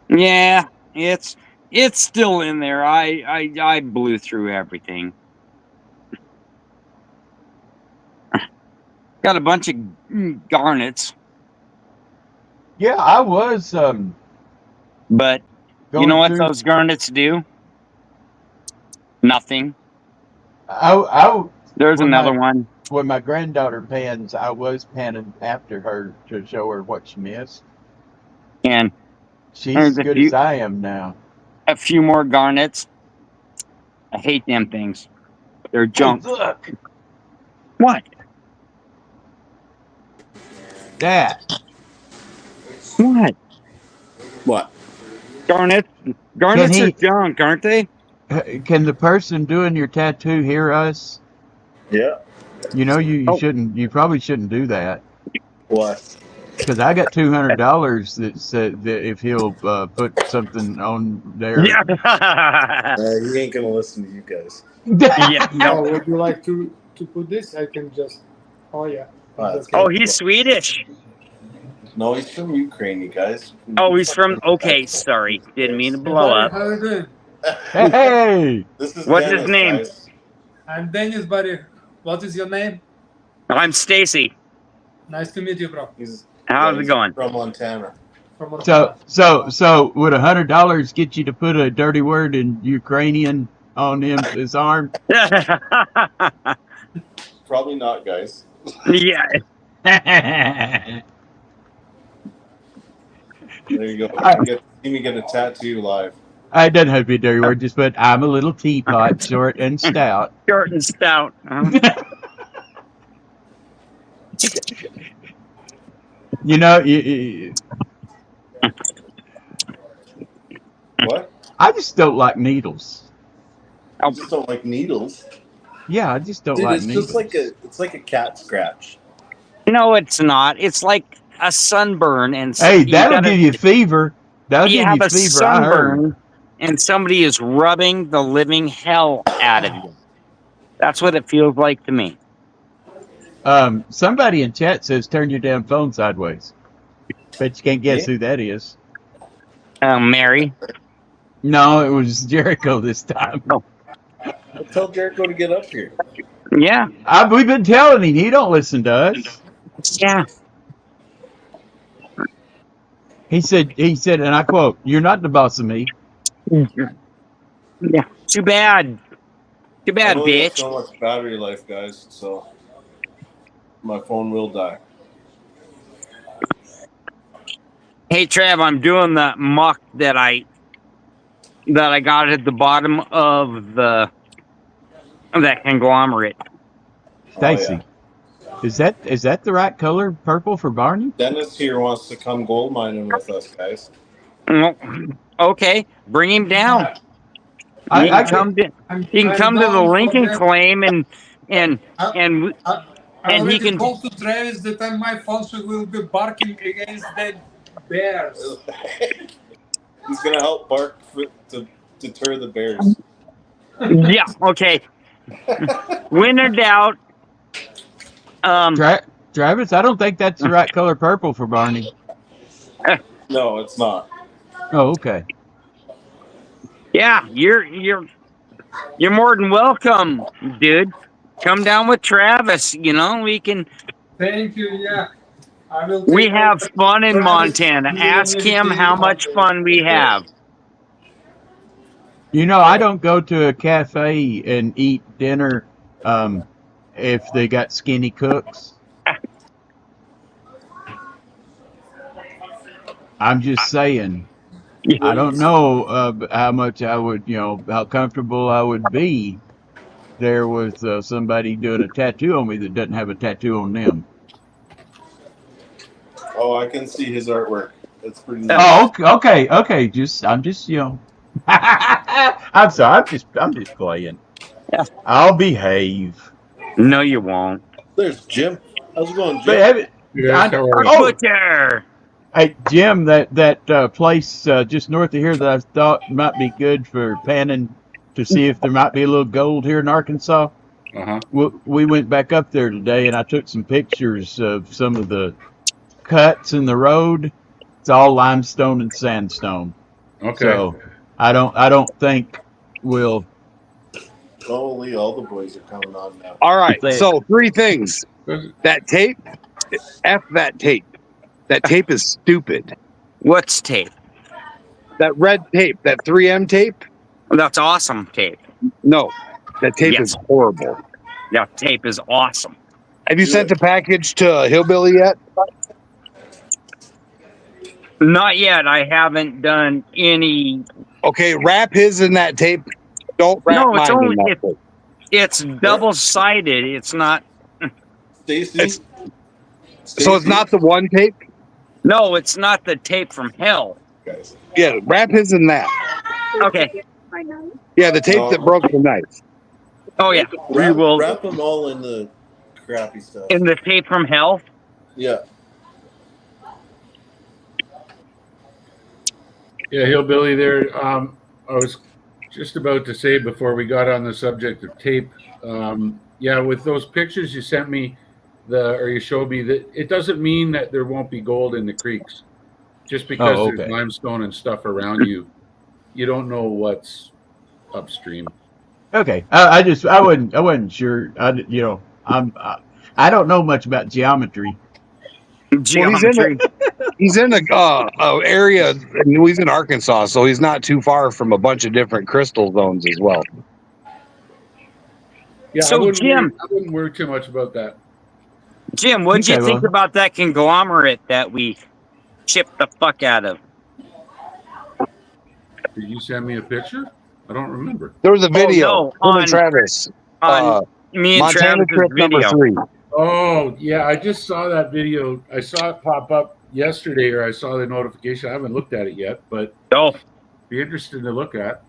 Yeah, it's still in there. I blew through everything. Got a bunch of garnets, Yeah, I was but you going know what through. those garnets do? Nothing. There's when another my one. when my granddaughter pans, I was panning after her to show her what she missed. And She's there's as good as I am now. a few more garnets. I hate them things. They're Hey, junk. look, What? that. What? What? Garnets? Can Garnets are he? junk, aren't they? Can the person doing your tattoo hear us? Yeah. You know, you Oh. shouldn't. You probably shouldn't do that. What? Because I got $200 that said that if he'll put something on there. Yeah. He ain't gonna listen to you guys. Yeah. Oh, No. would you like to put this? I can just. Oh yeah. That's Oh, he's Swedish. No, he's from Ukraine, you guys. Oh, he's from. Okay, sorry, didn't mean to blow Buddy, up. how you doing? Hey, This is What's Dennis, his name? Guys. I'm Dennis, buddy. What is your name? I'm Stacy. Nice to meet you, bro. How's it going? From Montana. From Montana. so would $100 get you to put a dirty word in Ukrainian on his arm? Probably not, guys. Yeah. There you go. You get to see me get a tattoo live. I doesn't have to be a dirty word, just put I'm a little teapot, short and stout. Short and stout. You know, What? I just don't like needles. I just don't like needles. Yeah, I just don't Dude, like it's needles. just like a cat scratch. No, it's not. It's like a sunburn, and Hey, that'll give you fever. That'll you give have you a fever. I heard. sunburn, and somebody is rubbing the living hell out of you. That's what it feels like to me. Somebody in chat says turn your damn phone sideways. Bet you can't guess who that is. Mary. No, it was Jericho this time. Oh. Tell Jericho to get up here. Yeah. We've been telling him. He don't listen to us. Yeah. He said, and I quote, "You're not the boss of me." Yeah. Too bad. Too bad, I only have bitch. so much battery life, guys, so my phone will die. Hey, Trav, I'm doing the muck that I got at the bottom of that conglomerate. Stacy, is that the right color, purple for Barney? Dennis here wants to come gold mining with us, guys. Well, okay, bring him down. He can come to the Lincoln claim and he can told to Travis that my phone will be barking against the bears. He's gonna help bark to deter the bears. Yeah. Okay. When in doubt, Travis, I don't think that's the right color purple for Barney. No, it's not. Oh, okay. yeah, you're more than welcome, dude. Come down with Travis. You know, we can. Thank you. Yeah. I will. We take have over. fun in Travis, Montana. you Ask will him take how over. much fun we have. You know, I don't go to a cafe and eat dinner if they got skinny cooks. I'm just saying. I don't know how much I would, how comfortable I would be there with somebody doing a tattoo on me that doesn't have a tattoo on them. Oh, I can see his artwork. It's pretty neat. Oh, okay. I'm just, I'm sorry. I'm just playing. Yeah. I'll behave. No, you won't. There's Jim. How's it going, Jim? But Yes, how are you? oh, Butcher. hey, Jim, that place just north of here that I thought might be good for panning to see if there might be a little gold here in Arkansas. Uh-huh. We went back up there today, and I took some pictures of some of the cuts in the road. It's all limestone and sandstone. Okay. So I don't think we'll. Holy, all the boys are coming on now. All right. They- So 3 things. That tape, F that tape. That tape is stupid. What's tape? That red tape, that 3M tape. That's awesome tape. No, that tape Yes. is horrible. Yeah, tape is awesome. Have you sent a package to Hillbilly yet? Not yet. I haven't done any. Okay, wrap his in that tape. Don't wrap No, it's mine only- in that tape. It's double-sided. It's not. Stacy? So it's not the one tape? No, it's not the tape from hell. Guys. Yeah, wrap his in that. Okay. Yeah, the tape that broke the knife. Oh yeah, we will. Wrap them all in the crappy stuff. In the tape from hell. Yeah. Yeah, Hillbilly there. I was just about to say before we got on the subject of tape. Yeah, with those pictures you sent me, or you showed me, that it doesn't mean that there won't be gold in the creeks. Just because Oh, okay. there's limestone and stuff around you, you don't know what's upstream. Okay, I wasn't sure. I don't know much about geometry. Geometry. He's in a area. He's in Arkansas, so he's not too far from a bunch of different crystal zones as well. Yeah, So, Jim- I wouldn't worry too much about that. Jim, what'd you Okay, think well. about that conglomerate that we chipped the fuck out of? Did you send me a picture? I don't remember. There was a video. no, Him and on- Travis. On me and Montana Travis's trip number video. 3. Oh, yeah, I just saw that video. I saw it pop up yesterday, or I saw the notification. I haven't looked at it yet, but Oh, be interesting to look at.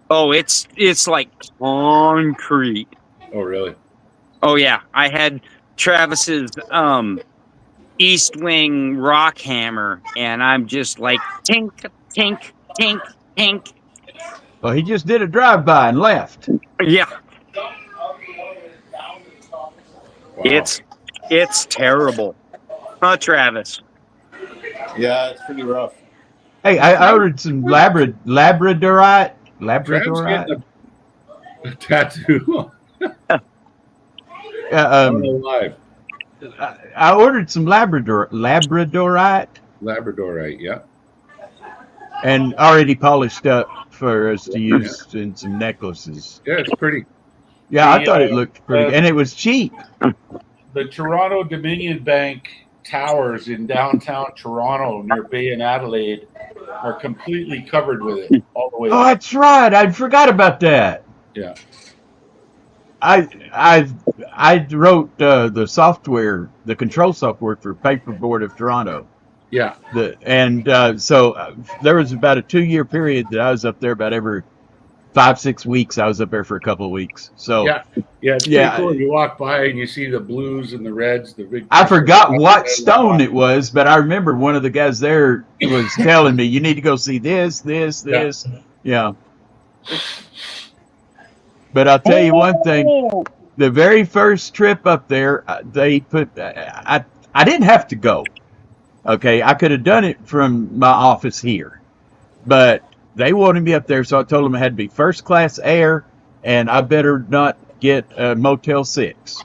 it's like concrete. Oh, really? Oh yeah, I had Travis's East Wing rock hammer, and I'm just like tink, tink, tink, tink. Well, he just did a drive-by and left. Yeah, Wow. it's terrible. Huh, Travis? Yeah, it's pretty rough. Hey, I ordered some Labradorite. Travis getting a tattoo. Live. I ordered some Labradorite Labradorite, yeah. and already polished up for us to use in some necklaces. Yeah, it's pretty. Yeah, I The, thought it looked pretty, and it was cheap. The Toronto Dominion Bank towers in downtown Toronto near Bay and Adelaide are completely covered with it all the way. Oh, that's right. I forgot about that. Yeah. I wrote the software, the control software for Paperboard of Toronto. Yeah. So there was about a 2-year period that I was up there about every 5-6 weeks. I was up there for a couple of weeks. So Yeah, it's pretty cool. You walk by and you see the blues and the reds, the big. I forgot what stone it was, but I remember one of the guys there was telling me, "You need to go see this." Yeah. But I'll tell you one thing: the very first trip up there, they put. I didn't have to go. Okay, I could have done it from my office here, but they wanted me up there, so I told them it had to be first class air, and I better not get a Motel 6.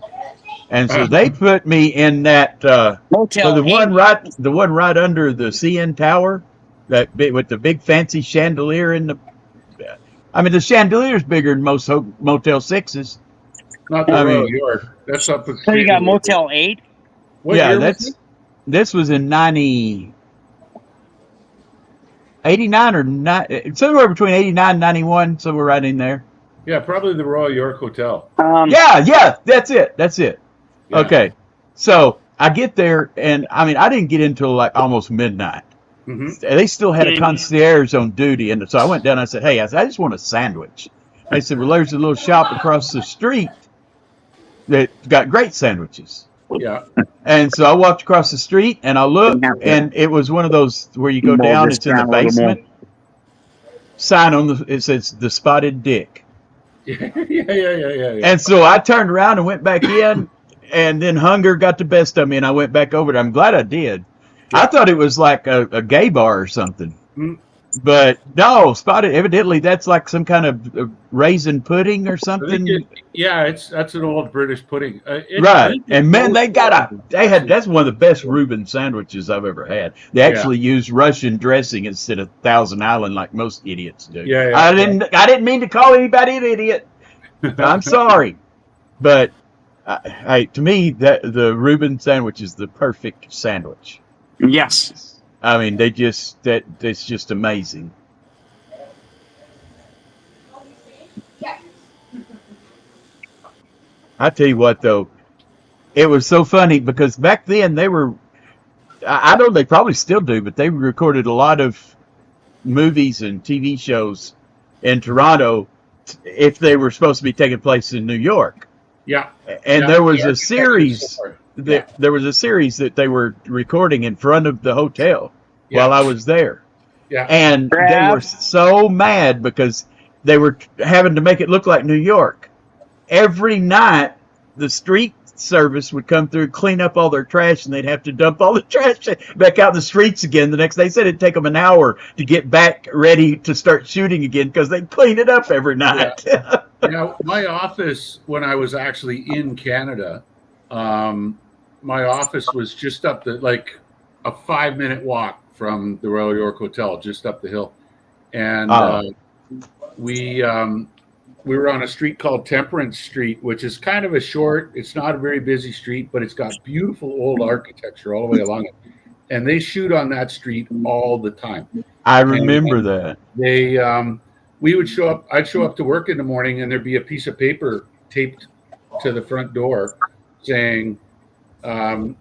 And so they put me in that Motel so the one right under the CN Tower, with the big fancy chandelier in the. I mean, the chandelier's bigger than most Motel 6s. Not the Royal York. That's up the So street. you got Motel 8? What year was it? This was in 89 or 9, somewhere between 89 and 91, somewhere right in there. Yeah, probably the Royal York Hotel. Yeah, that's it. Yeah. Okay, so I get there, and I mean, I didn't get in until like almost midnight. Mm-hmm. They still had a concierge on duty, and so I went down and I said, "Hey, I just want a sandwich." They said, "Well, there's a little shop across the street that got great sandwiches." Yeah. And so I walked across the street and I looked, and it was one of those where you go down, it's in the basement. Sign on it says the Spotted Dick. Yeah. And so I turned around and went back in, and then hunger got the best of me, and I went back over there. I'm glad I did. I thought it was like a gay bar or something. But no, Spotted, evidently that's like some kind of raisin pudding or something. That's an old British pudding. Right. And man, that's one of the best Reuben sandwiches I've ever had. They actually use Russian dressing instead of Thousand Island like most idiots do. I didn't mean to call anybody an idiot. I'm sorry. But to me, the Reuben sandwich is the perfect sandwich. Yes. I mean, it's just amazing. I tell you what, though, it was so funny because back then I know they probably still do, but they recorded a lot of movies and TV shows in Toronto if they were supposed to be taking place in New York. Yeah. And there was a series. There was a series that they were recording in front of the hotel while I was there. Yeah. And they were so mad because they were having to make it look like New York. Every night, the street service would come through, clean up all their trash, and they'd have to dump all the trash back out in the streets again the next day. They said it'd take them an hour to get back ready to start shooting again because they'd clean it up every night. Yeah. My office, when I was actually in Canada, my office was just up like a 5-minute walk from the Royal York Hotel, just up the hill. And we were on a street called Temperance Street, which is kind of it's not a very busy street, but it's got beautiful old architecture all the way along it. And they shoot on that street all the time. I remember that. I'd show up to work in the morning, and there'd be a piece of paper taped to the front door saying, to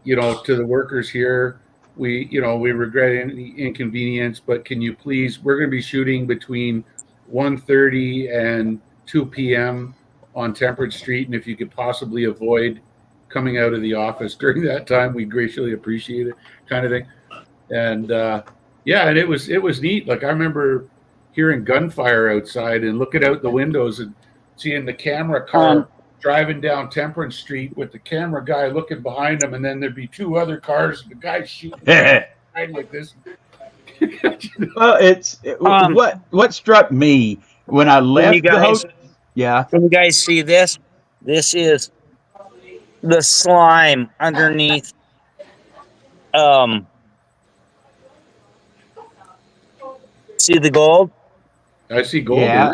the workers here, we regret any inconvenience, but can you please, we're going to be shooting between 1:30 and 2 p.m. on Temperance Street, and if you could possibly avoid coming out of the office during that time, we'd graciously appreciate it, kind of thing. And and it was neat. Like, I remember hearing gunfire outside and looking out the windows and seeing the camera car driving down Temperance Street with the camera guy looking behind him, and then there'd be 2 other cars and the guy shooting like this. Well, what struck me when I left the hotel. Yeah. Can you guys see this? This is the slime underneath. See the gold? I see gold. Yeah.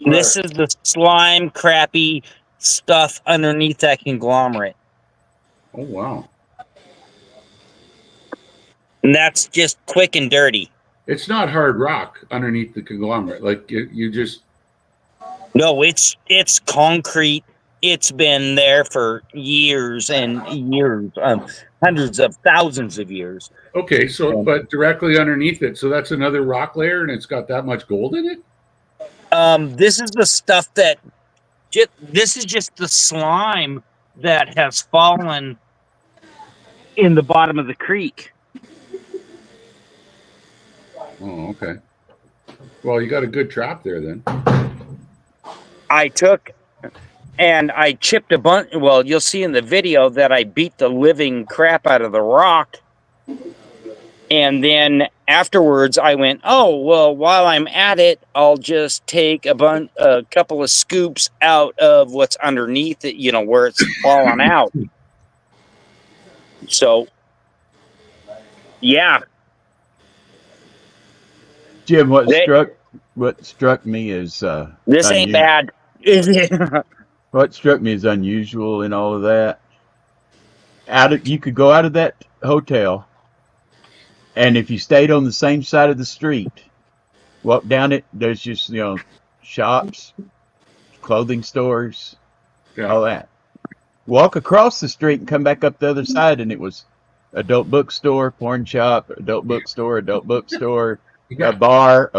This is the slime, crappy stuff underneath that conglomerate. Oh, wow. And that's just quick and dirty. It's not hard rock underneath the conglomerate. Like, you just... No, it's concrete. It's been there for years and years, hundreds of thousands of years. Okay, so but directly underneath it, so that's another rock layer, and it's got that much gold in it? This is the stuff that this is just the slime that has fallen in the bottom of the creek. Oh, okay. Well, you got a good trap there then. I took and I chipped a bunch. Well, you'll see in the video that I beat the living crap out of the rock. And then afterwards I went, oh, well, while I'm at it, I'll just take a couple of scoops out of what's underneath it, you know, where it's fallen out. So, yeah. Jim, what struck me is This ain't bad. What struck me as unusual in all of that. You could go out of that hotel, and if you stayed on the same side of the street, walk down it, there's just shops, clothing stores, all that. Walk across the street and come back up the other side, and it was adult bookstore, porn shop, adult bookstore, a bar,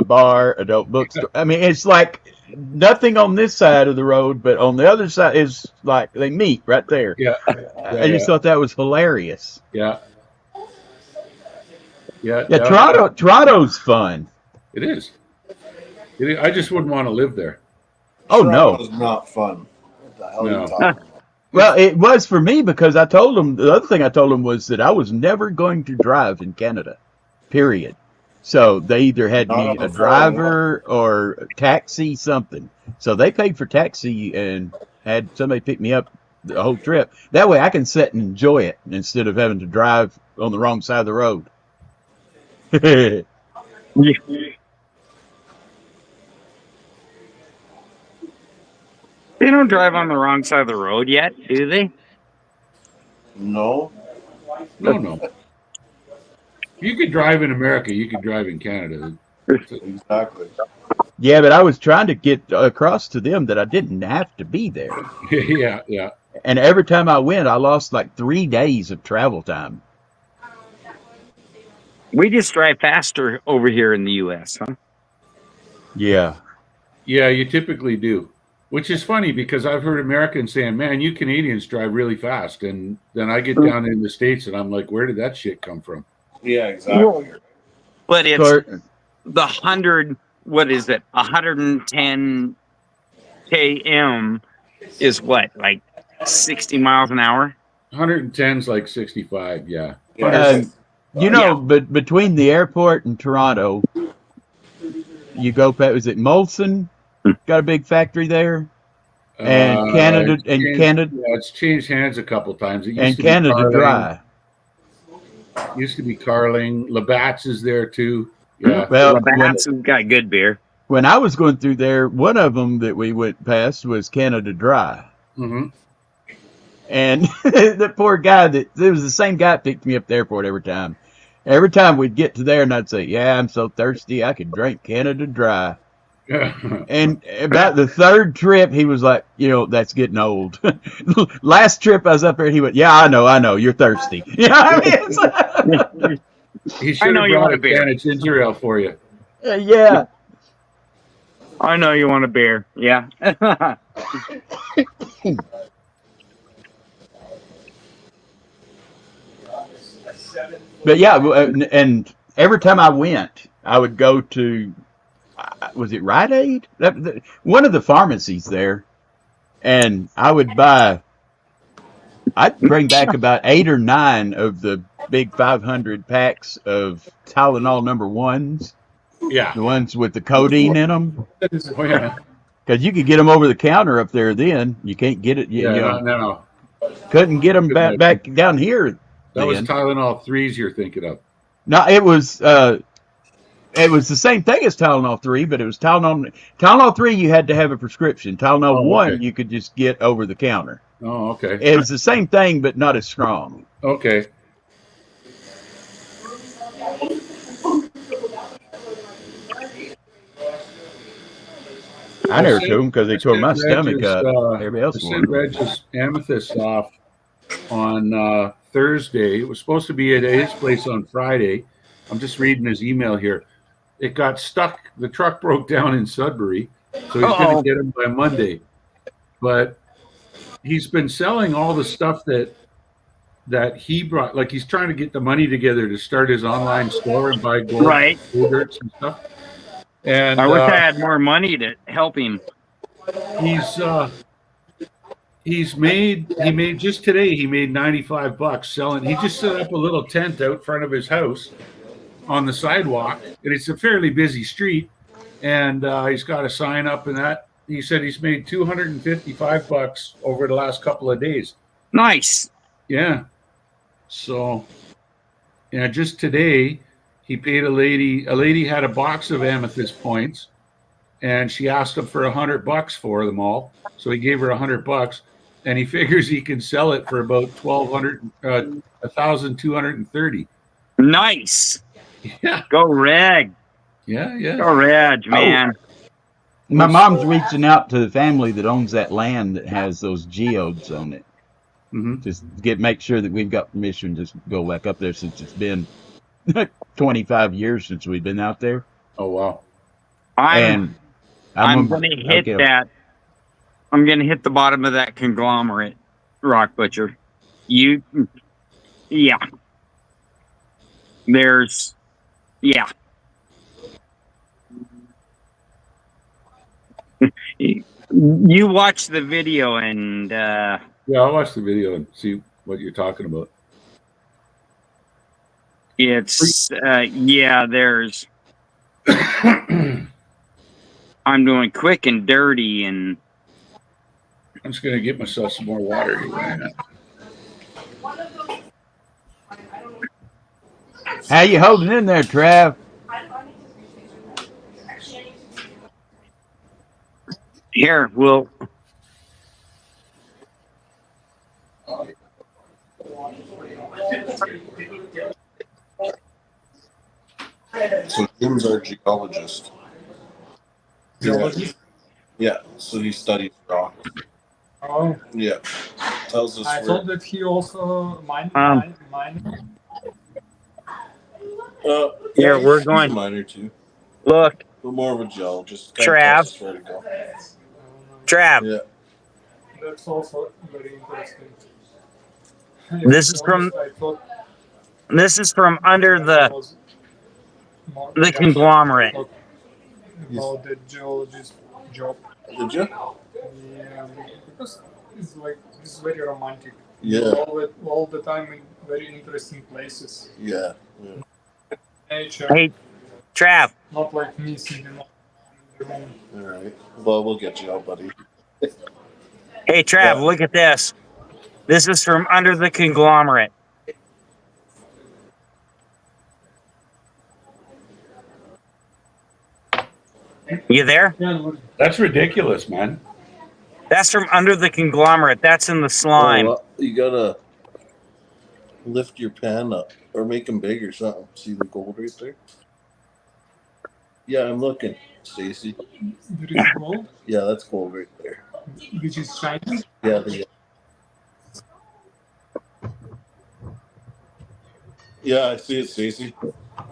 adult bookstore. I mean, it's like nothing on this side of the road, but on the other side is like they meet right there. Yeah. I just thought that was hilarious. Yeah. Yeah. Toronto's fun. It is. I just wouldn't want to live there. Oh, no. It's not fun. What the hell are you talking about? Well, it was for me because the other thing I told them was that I was never going to drive in Canada, period. So they either had me a driver or a taxi, something. So they paid for taxi and had somebody pick me up the whole trip. That way I can sit and enjoy it instead of having to drive on the wrong side of the road. They don't drive on the wrong side of the road yet, do they? No. No. You could drive in America. You could drive in Canada. Exactly. Yeah, but I was trying to get across to them that I didn't have to be there. Yeah. And every time I went, I lost like 3 days of travel time. We just drive faster over here in the U.S., huh? Yeah. Yeah, you typically do. Which is funny because I've heard Americans saying, man, you Canadians drive really fast. And then I get down in the States and I'm like, where did that shit come from? Yeah, exactly. But it's the 100, what is it? 110 km is what, like 60 miles an hour? 110 is like 65, yeah. But between the airport and Toronto, you go past, is it Molson? Got a big factory there. And Canada. Yeah, it's changed hands a couple times. It used and to Canada Dry. Used to be Carling. Labatt's is there too. Yeah. Well, Labatt's has got good beer. When I was going through there, one of them that we went past was Canada Dry. Mm-hmm. And the poor guy it was the same guy that picked me up at the airport every time. Every time we'd get to there and I'd say, yeah, I'm so thirsty I could drink Canada Dry. And about the third trip, he was like, that's getting old. Last trip I was up there, he went, yeah, I know, you're thirsty. You know what I mean? He should have brought a can of ginger ale for you. Yeah. I know you want a beer. Yeah. But yeah, and every time I went, I would go to, was it Rite Aid? One of the pharmacies there, and I'd bring back about 8 or 9 of the big 500 packs of Tylenol #1s. Yeah. The ones with the codeine in them. Oh, yeah. Because you could get them over the counter up there then. You can't get it. No. Couldn't get them back down here. That was Tylenol 3s you're thinking of. No, it was the same thing as Tylenol 3, but it was Tylenol 3 you had to have a prescription. Tylenol 1 you could just get over the counter. Oh, okay. It was the same thing, but not as strong. Okay. I never took them because they tore my stomach up. Everybody else sent Reg's amethyst off on Thursday. It was supposed to be at his place on Friday. I'm just reading his email here. It got stuck. The truck broke down in Sudbury. So he's going Uh-oh. to get them by Monday. But he's been selling all the stuff that he brought. Like he's trying to get the money together to start his online store and buy gold Right. dirts and stuff. And I wish I had more money to help him. he made just today he made $95 selling. He just set up a little tent out front of his house on the sidewalk, and it's a fairly busy street, and he's got a sign up and that. He said he's made $255 over the last couple of days. Nice. Yeah. So yeah, just today he paid a lady had a box of amethyst points, and she asked him for $100 for them all. So he gave her $100, and he figures he can sell it for about 1,230. Nice. Yeah. Go Reg. Yeah. Go Reg, man. My mom's reaching out to the family that owns that land that has those geodes on it. Mm-hmm. Just make sure that we've got permission to go back up there, since it's been 25 years since we've been out there. Oh wow. I'm gonna hit that. I'm gonna hit the bottom of that conglomerate, Rock Butcher. Yeah. Yeah. You watch the video and Yeah, I'll watch the video and see what you're talking about. it's there's I'm doing quick and dirty, and I'm just gonna get myself some more water here right now. How you holding in there, Trav? here we'll So Jim's our geologist. Geologist? Yeah, so he studies rock. Oh, Yeah. Tells us I where. thought that he also mined. Here, we're he's going- a miner too. look. But more of a geologist. Trav. Tells us where to go. Trav, Yeah. That's also very interesting. This is from- I thought this is from under that the was more conglomerate. about the geologist job. Did you? Yeah, because it's like it's very romantic. Yeah. All the time in very interesting places. Yeah. Nature, Hey, Trav, not like me sitting in the room. All right. Well, we'll get you out, buddy. hey, Trav, Yeah. look at this. This is from under the conglomerate. You there? That's ridiculous, man. That's from under the conglomerate. That's in the slime. Oh, well, you gotta lift your pan up or make them big or something. See the gold right there? Yeah, I'm looking, Stacy. There is gold, Yeah, that's gold right there. which is shiny. Yeah, yeah, I see it, Stacy.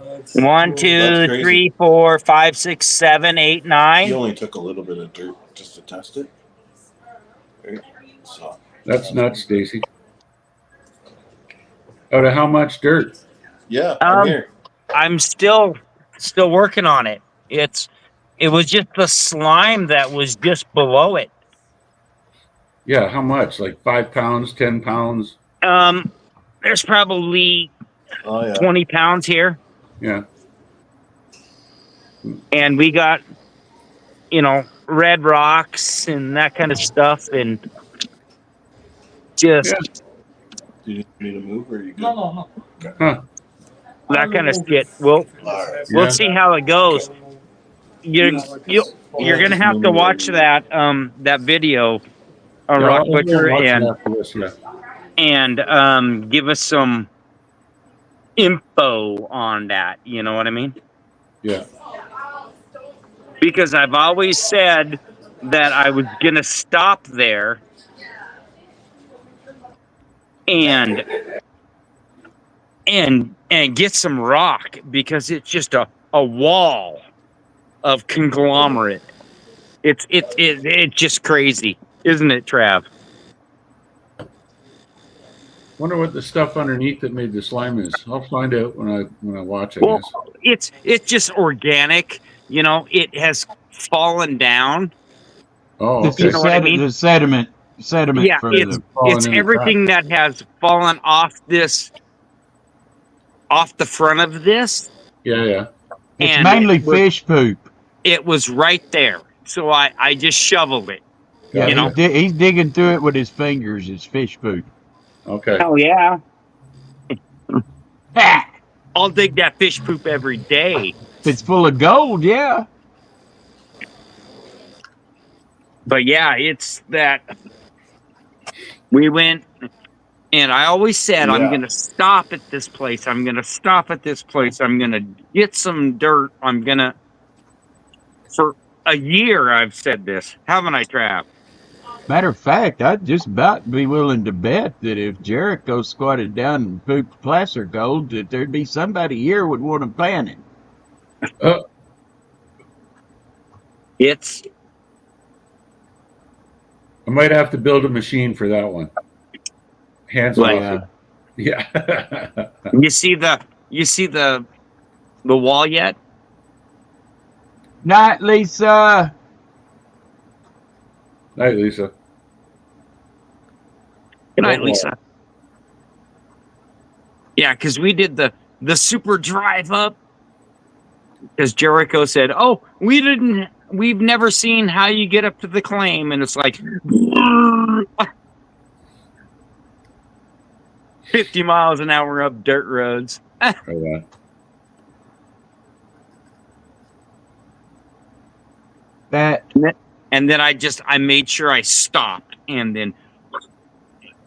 That's 1, gold. 2, That's crazy. 3, 4, 5, 6, 7, 8, He 9. only took a little bit of dirt just to test it. Right? So That's nuts, Stacy. Out of how much dirt? yeah, I'm here. I'm still working on it. It was just the slime that was just below it. Yeah, how much? Like 5 pounds, 10 pounds? There's probably Oh yeah. 20 pounds here, Yeah. and we got, red rocks and that kind of stuff, and just Yeah. Do you need to move or are you good? No. Huh. that kind of shit. We'll Alright. we'll Yeah. see how it goes. You're gonna have to watch that video, Rock I'll Butcher, watch and after this, yeah. give us some info on that. You know what I mean? Yeah. Because I've always said that I was gonna stop there and get some rock, because it's just a wall of conglomerate. It's just crazy, isn't it, Trav? Wonder what the stuff underneath that made the slime is. I'll find out when I watch, I Well, guess. it's just organic. You know, it has fallen down. Oh, It's okay. You know what I mean? the sediment Yeah, for it's the. Fallen it's in the everything that has fallen off the front of this, Yeah. It's and mainly fish poop. it was right there. So I just shoveled it. Yeah, You know? he's digging through it with his fingers. It's fish poop. Okay. Hell yeah. Ah! I'll dig that fish poop every day. If it's full of gold, yeah. But yeah, it's that we went, and I always said, I'm Yeah. going to stop at this place. I'm going to stop at this place. I'm going to get some dirt. For a year, I've said this. Haven't I, Trav? Matter of fact, I'd just about be willing to bet that if Jericho squatted down and pooped placer gold, that there'd be somebody here would want to pan it. It's I might have to build a machine for that one. Hands Like- off. Yeah. you see the wall yet? Night, Lisa. Night, Lisa. Good night, What wall? Lisa. Yeah, because we did the super drive up. Because Jericho said, "Oh, we've never seen how you get up to the claim," and it's like 50 miles an hour up dirt roads. Oh, yeah. That And then I made sure I stopped and then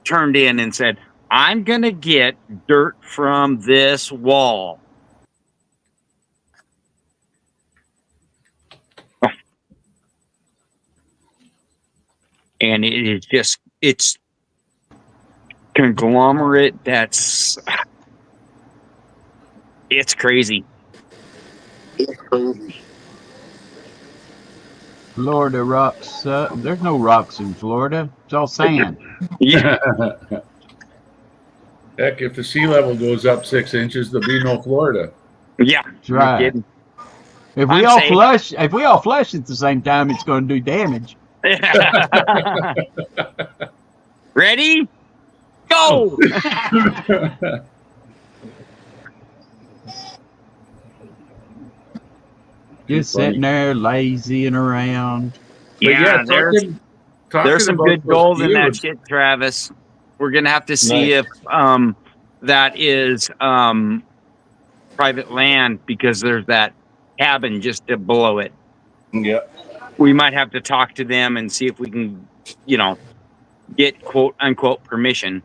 turned in and said, "I'm gonna get dirt from this wall." And it is just, it's conglomerate that's, it's crazy. Florida rocks. There's no rocks in Florida. It's all sand. Yeah. Heck, if the sea level goes up 6 inches, there'll be no Florida. Yeah. That's right. No kidding. If I'm we all saying- flush, at the same time, it's going to do damage. Ready? Go! Just sitting there, lazy and around. But Yeah, there's talking some about good those gold in that views, shit, Travis. We're gonna have to see if that is private land, because there's that cabin just below it. Yeah. We might have to talk to them and see if we can, get quote unquote permission.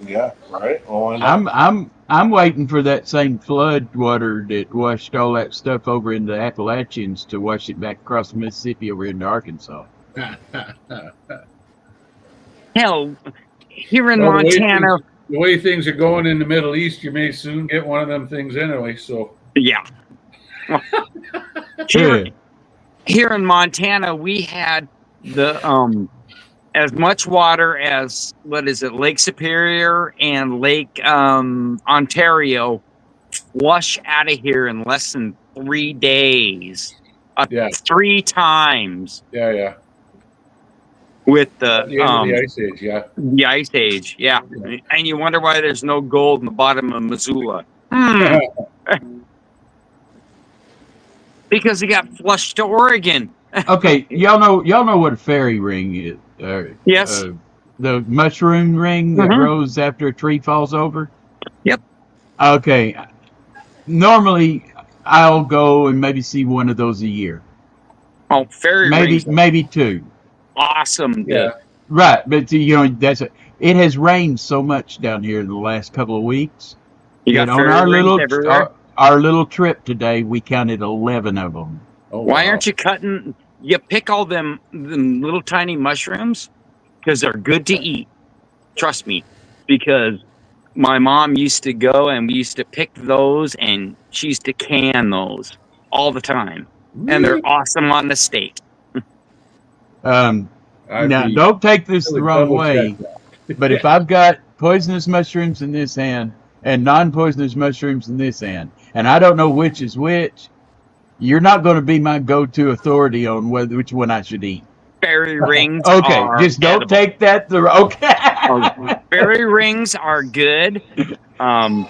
Yeah. Right. Well, why not? I'm waiting for that same flood water that washed all that stuff over into the Appalachians to wash it back across the Mississippi over into Arkansas. Hell, here in Well, the way Montana, the way things are going in the Middle East, you may soon get one of them things anyway. So yeah. Here in Montana, we had the as much water as Lake Superior and Lake Ontario flush out of here in less than 3 days. Yeah. 3 times yeah. with The end of the ice age, yeah. the ice age. Yeah. And you wonder why there's no gold in the bottom of Missoula. Because he got flushed to Oregon. Okay, y'all know what a fairy ring is. Yes. The mushroom ring that Mhm. grows after a tree falls over. Yep. Okay. Normally, I'll go and maybe see one of those a year. Oh, fairy rings. Maybe 2. Awesome. Yeah. Right, but it has rained so much down here in the last couple of weeks. You got that fairy on rings everywhere. our little trip today, we counted 11 of them. Oh, Why wow. aren't you cutting? You pick all them little tiny mushrooms because they're good to eat. Trust me, because my mom used to go and we used to pick those, and she used to can those all the time, and they're awesome on the steak. Now, don't take this the wrong way, but if I've got poisonous mushrooms in this hand and non-poisonous mushrooms in this hand, and I don't know which is which, you're not going to be my go-to authority on which one I should eat. Fairy rings Okay, are just don't edible. take that the okay. Fairy rings are good. And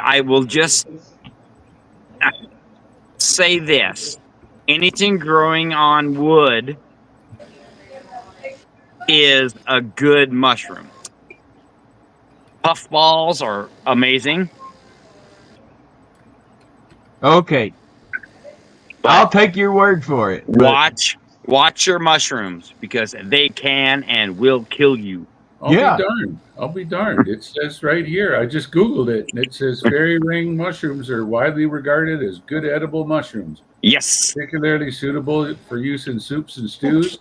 I will just say this. Anything growing on wood is a good mushroom. Puffballs are amazing. Okay. I'll take your word for it. Watch your mushrooms because they can and will kill you. I'll be darned. It says right here. I just Googled it, and it says fairy ring mushrooms are widely regarded as good edible mushrooms. Yes. Particularly suitable for use in soups and stews.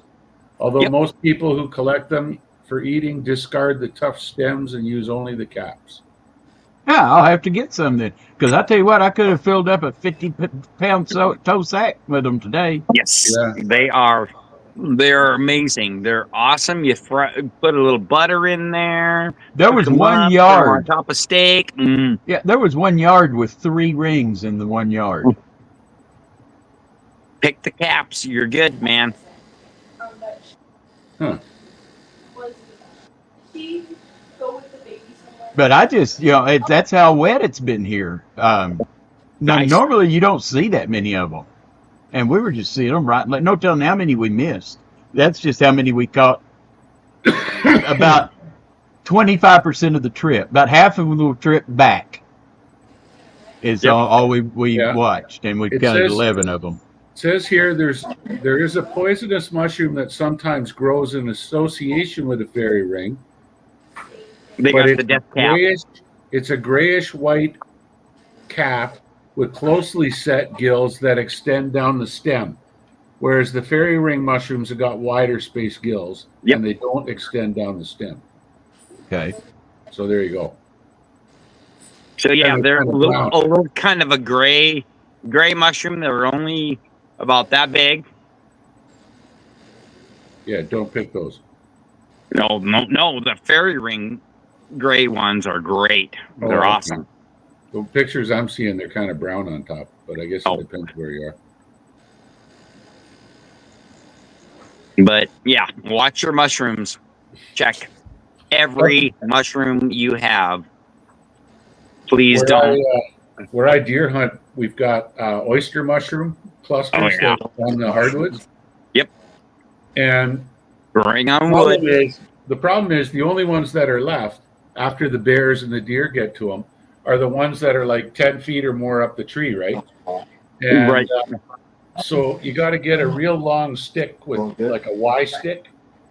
Although most people who collect them for eating discard the tough stems and use only the caps. Yeah, I'll have to get some then. Because I tell you what, I could have filled up a 50-pound toe sack with them today. Yes, they're amazing. They're awesome. You put a little butter in there. There was 1 yard on top of steak. Yeah, there was 1 yard with 3 rings in the 1 yard. Pick the caps. You're good, man. Huh. But I just, that's how wet it's been here. Now, normally you don't see that many of them. And we were just seeing them like no telling how many we missed. That's just how many we caught. About 25% of the trip, about half of the trip back is all we watched, and we counted 11 of them. It says here there is a poisonous mushroom that sometimes grows in association with a fairy ring. They got the death cap. It's a grayish white cap with closely set gills that extend down the stem, whereas the fairy ring mushrooms have got wider spaced gills and they don't extend down the stem. Okay. So there you go. So they're a little kind of a gray mushroom. They're only about that big. Yeah, don't pick those. No. The fairy ring gray ones are great. They're awesome. The pictures I'm seeing, they're kind of brown on top, but I guess it depends where you are. But yeah, watch your mushrooms. Check every mushroom you have. Please don't. Where I deer hunt, we've got oyster mushroom clusters on the hardwoods. Yep. And bring on wood. The problem is the only ones that are left after the bears and the deer get to them are the ones that are like 10 feet or more up the tree, right? And, so you got to get a real long stick with like a Y stick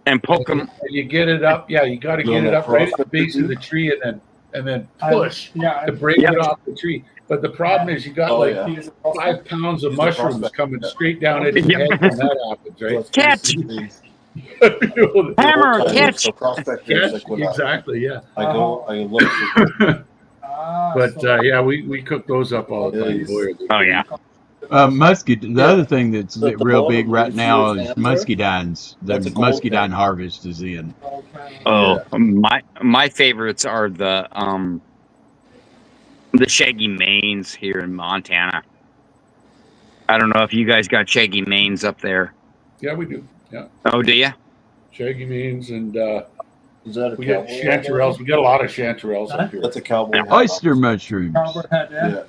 and poke them. You get it up, you got to get it up right at the base of the tree and then push to break it off the tree. But the problem is you got 5 pounds of mushrooms coming straight down into your head when that happens, right? Catch. Hammer, catch. Exactly, yeah. I look. But we cook those up all the time. Boy, oh yeah. Musky. The other thing that's real big right now is muscadines. The muscadine harvest is in. Oh, my favorites are the shaggy manes here in Montana. I don't know if you guys got shaggy manes up there. Yeah, we do. Yeah. Oh, do you? Shaggy manes and is that we got chanterelles. We got a lot of chanterelles up here. That's a cowboy hat. Oyster mushrooms. Yeah.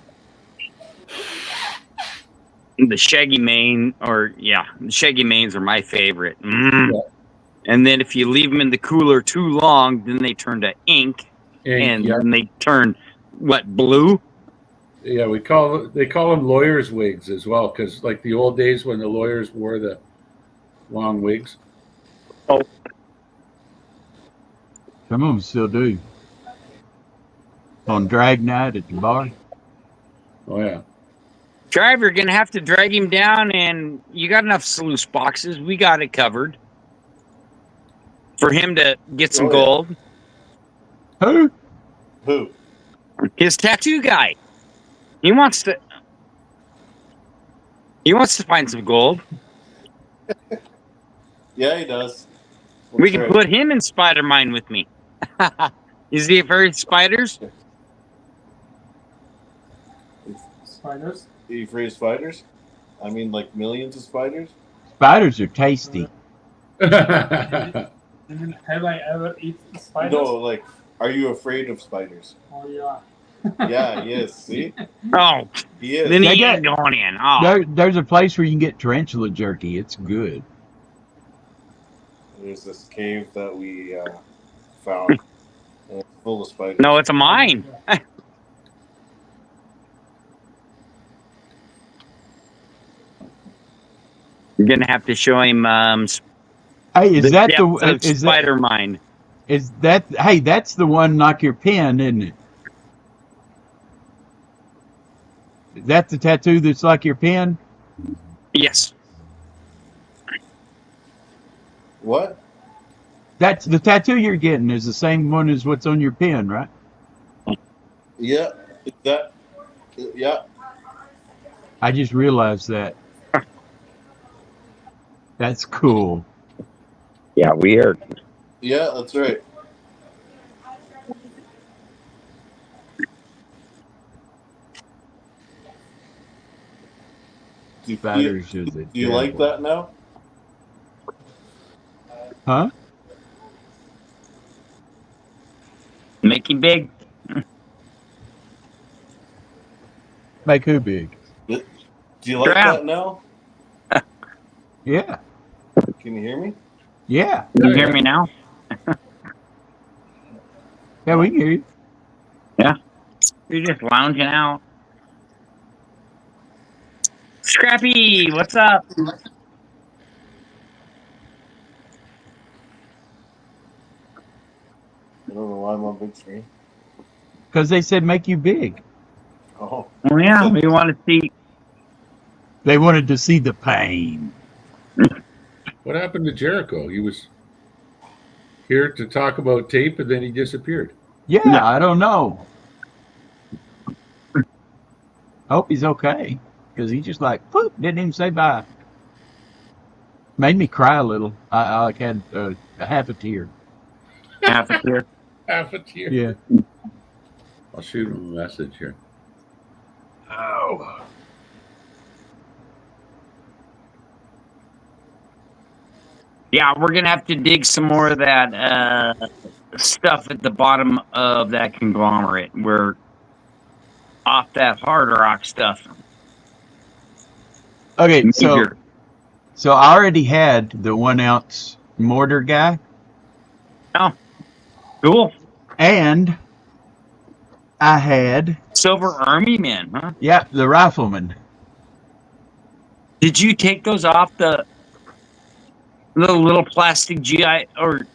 The shaggy mane, the shaggy manes are my favorite. Yeah. And then if you leave them in the cooler too long, then they turn to ink and then they turn blue? Yeah, they call them lawyers' wigs as well, because like the old days when the lawyers wore the long wigs. Oh, some of them still do. On drag night at the bar. Oh yeah. Drive, you're gonna have to drag him down, and you got enough sluice boxes. We got it covered for him to get some gold. Who? His tattoo guy. He wants to find some gold. Yeah, he does. We That's can right. put him in Spider Mine with me. Is he afraid of spiders? Spiders. Are you afraid of spiders? I mean, like millions of spiders? Spiders are tasty. Have I ever eaten spiders? No, like, are you afraid of spiders? Oh yeah. Yeah, he is. See? Oh, He is. then They he got- ain't going in. Oh, There's a place where you can get tarantula jerky. It's good. There's this cave that we found. And it's full of spiders. no, it's a mine. You're gonna have to show him Hey, is that the depths of is Spider Mine. that hey, that's the one like your pen, isn't it? Is that the tattoo that's like your pen? Yes. What? That's the tattoo you're getting is the same one as what's on your pen, right? Yeah. Is that? Yeah. I just realized that. That's cool. Yeah, weird. Yeah, that's right. Do you, Spiders are the do you like devil. that now? Huh? Make him big. Make who big? Do you like Drown. that now? Yeah. Can you hear me? Yeah. You hear me now? Yeah, we can hear you. You're just lounging out. Scrappy, what's up? I don't know why I'm on big screen. Because they said make you big. Oh. Well, yeah, we want to see. They wanted to see the pain. What happened to Jericho? He was here to talk about tape, and then he disappeared. Yeah, No. I don't know. Hope he's okay. Because he just like, poof, didn't even say bye. Made me cry a little. I had a half a tear. Half a tear. Half a tear. Yeah. I'll shoot him a message here. Oh. Yeah, we're gonna have to dig some more of that stuff at the bottom of that conglomerate. We're off that hard rock stuff. Okay, so Major. so I already had the 1 ounce mortar guy, Cool. and I had Silver Army men, huh? the rifleman. Did you take those off the little plastic GI or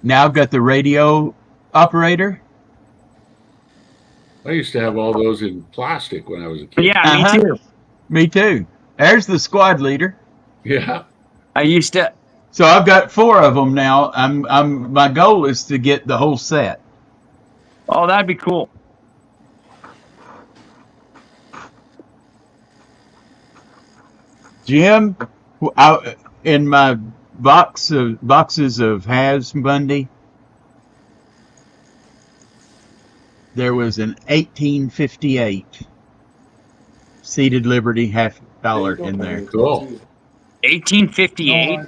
Now I've got the radio operator. I used to have all those in plastic when I was a kid. yeah, Uh-huh. me too. Me too. There's the squad leader. Yeah. I used to So I've got 4 of them now. My goal is to get the whole set. oh that'd be cool. Jim, in my boxes of Has Bundy, there was an 1858 seated Liberty $half in there. Cool. 1858.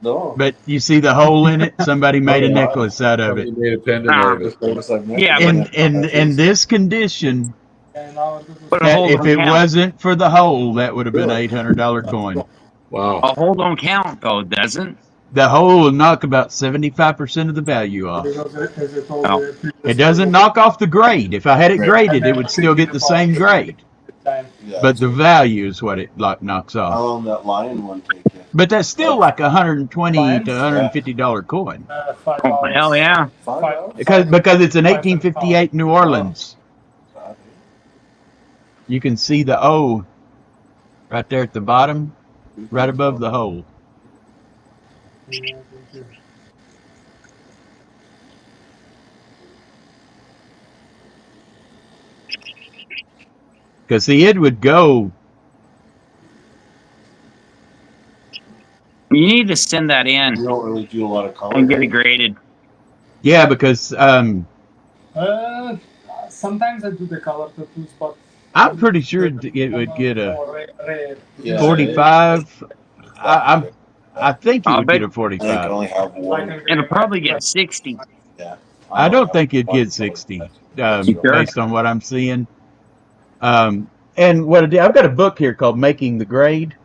No. But you see the hole in it? Somebody made a Yeah. necklace out of Somebody it. made a pendant out of it. Just noticed I've never Yeah, done In this condition, And now this is But that hold if on, it count. wasn't for the hole, that would have been Really? $800 coin. Wow. A hole don't count though, doesn't? The hole will knock about 75% of the value off. because as I told Oh. you previously, It doesn't knock off the grade. If I had it graded, it would still get the same grade. time. Yeah. But the value is what it knocks How off. long that lion one take you? But that's still like $120 Fines? to $150 coin 5 Oh hours. hell yeah. 5 Five. hours? because it's an 1858 New Orleans. You can see the O right there at the bottom, right above the hole. Yeah, thank you. Because see, it would go You need to send that in You don't really do a lot of color. and get it graded. Yeah, because Sometimes I do the color tattoos, but I'm pretty sure it would get a more rare. Yeah. 45. I think it I'll would get bet a I think I 45. only have one. it'll probably get 60. Yeah. I don't think it'd get 60, Sure. based on what I'm seeing. And what I did, I've got a book here called Making the Grade.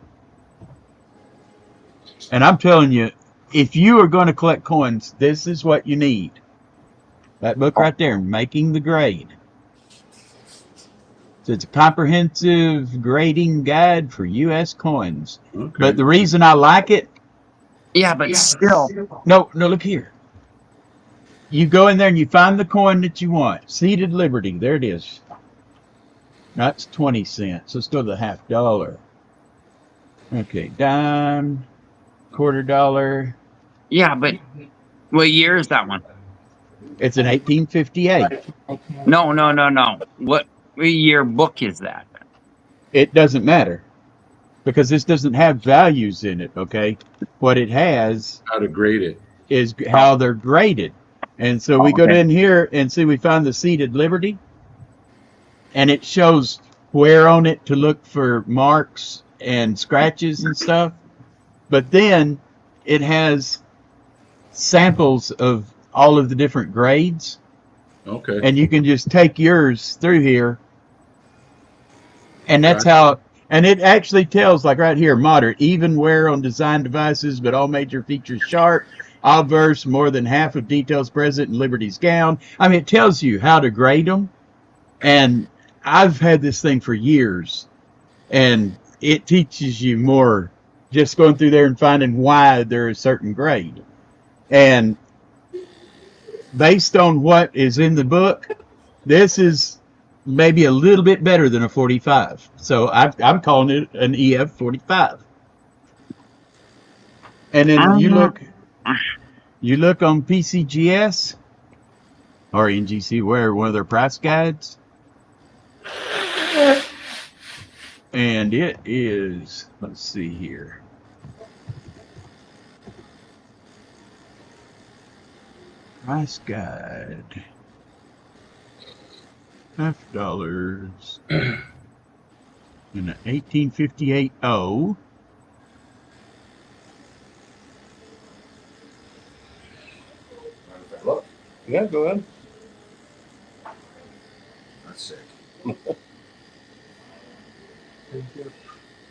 And I'm telling you, if you are going to collect coins, this is what you need. That book right there, Making the Grade. So it's a comprehensive grading guide for U.S. coins. Okay. But the reason I like it, Yeah, but still. no, look here. You go in there and you find the coin that you want. Seated Liberty, there it is. That's 20 cents. Let's go to the $half. Okay, dime, $quarter. Yeah, but what year is that one? It's an 1858. No. What year book is that? It doesn't matter because this doesn't have values in it, okay? What it has How to grade it. is how they're graded. And so we go in here and see we found the Seated Liberty, and it shows where on it to look for marks and scratches and stuff. But then it has samples of all of the different grades, Okay. and you can just take yours through here. And that's how, and it actually tells, like right here, moderate, even wear on design devices, but all major features sharp, obverse, more than half of details present in Liberty's gown. I mean, it tells you how to grade them. And I've had this thing for years, and it teaches you more just going through there and finding why they're a certain grade. And based on what is in the book, this is maybe a little bit better than a 45. So I'm calling it an EF 45. And then you look on PCGS or NGC, where one of their price guides, and it is, let's see here. Price guide. $half in an 1858 O. Look. Yeah, go ahead. That's sick. I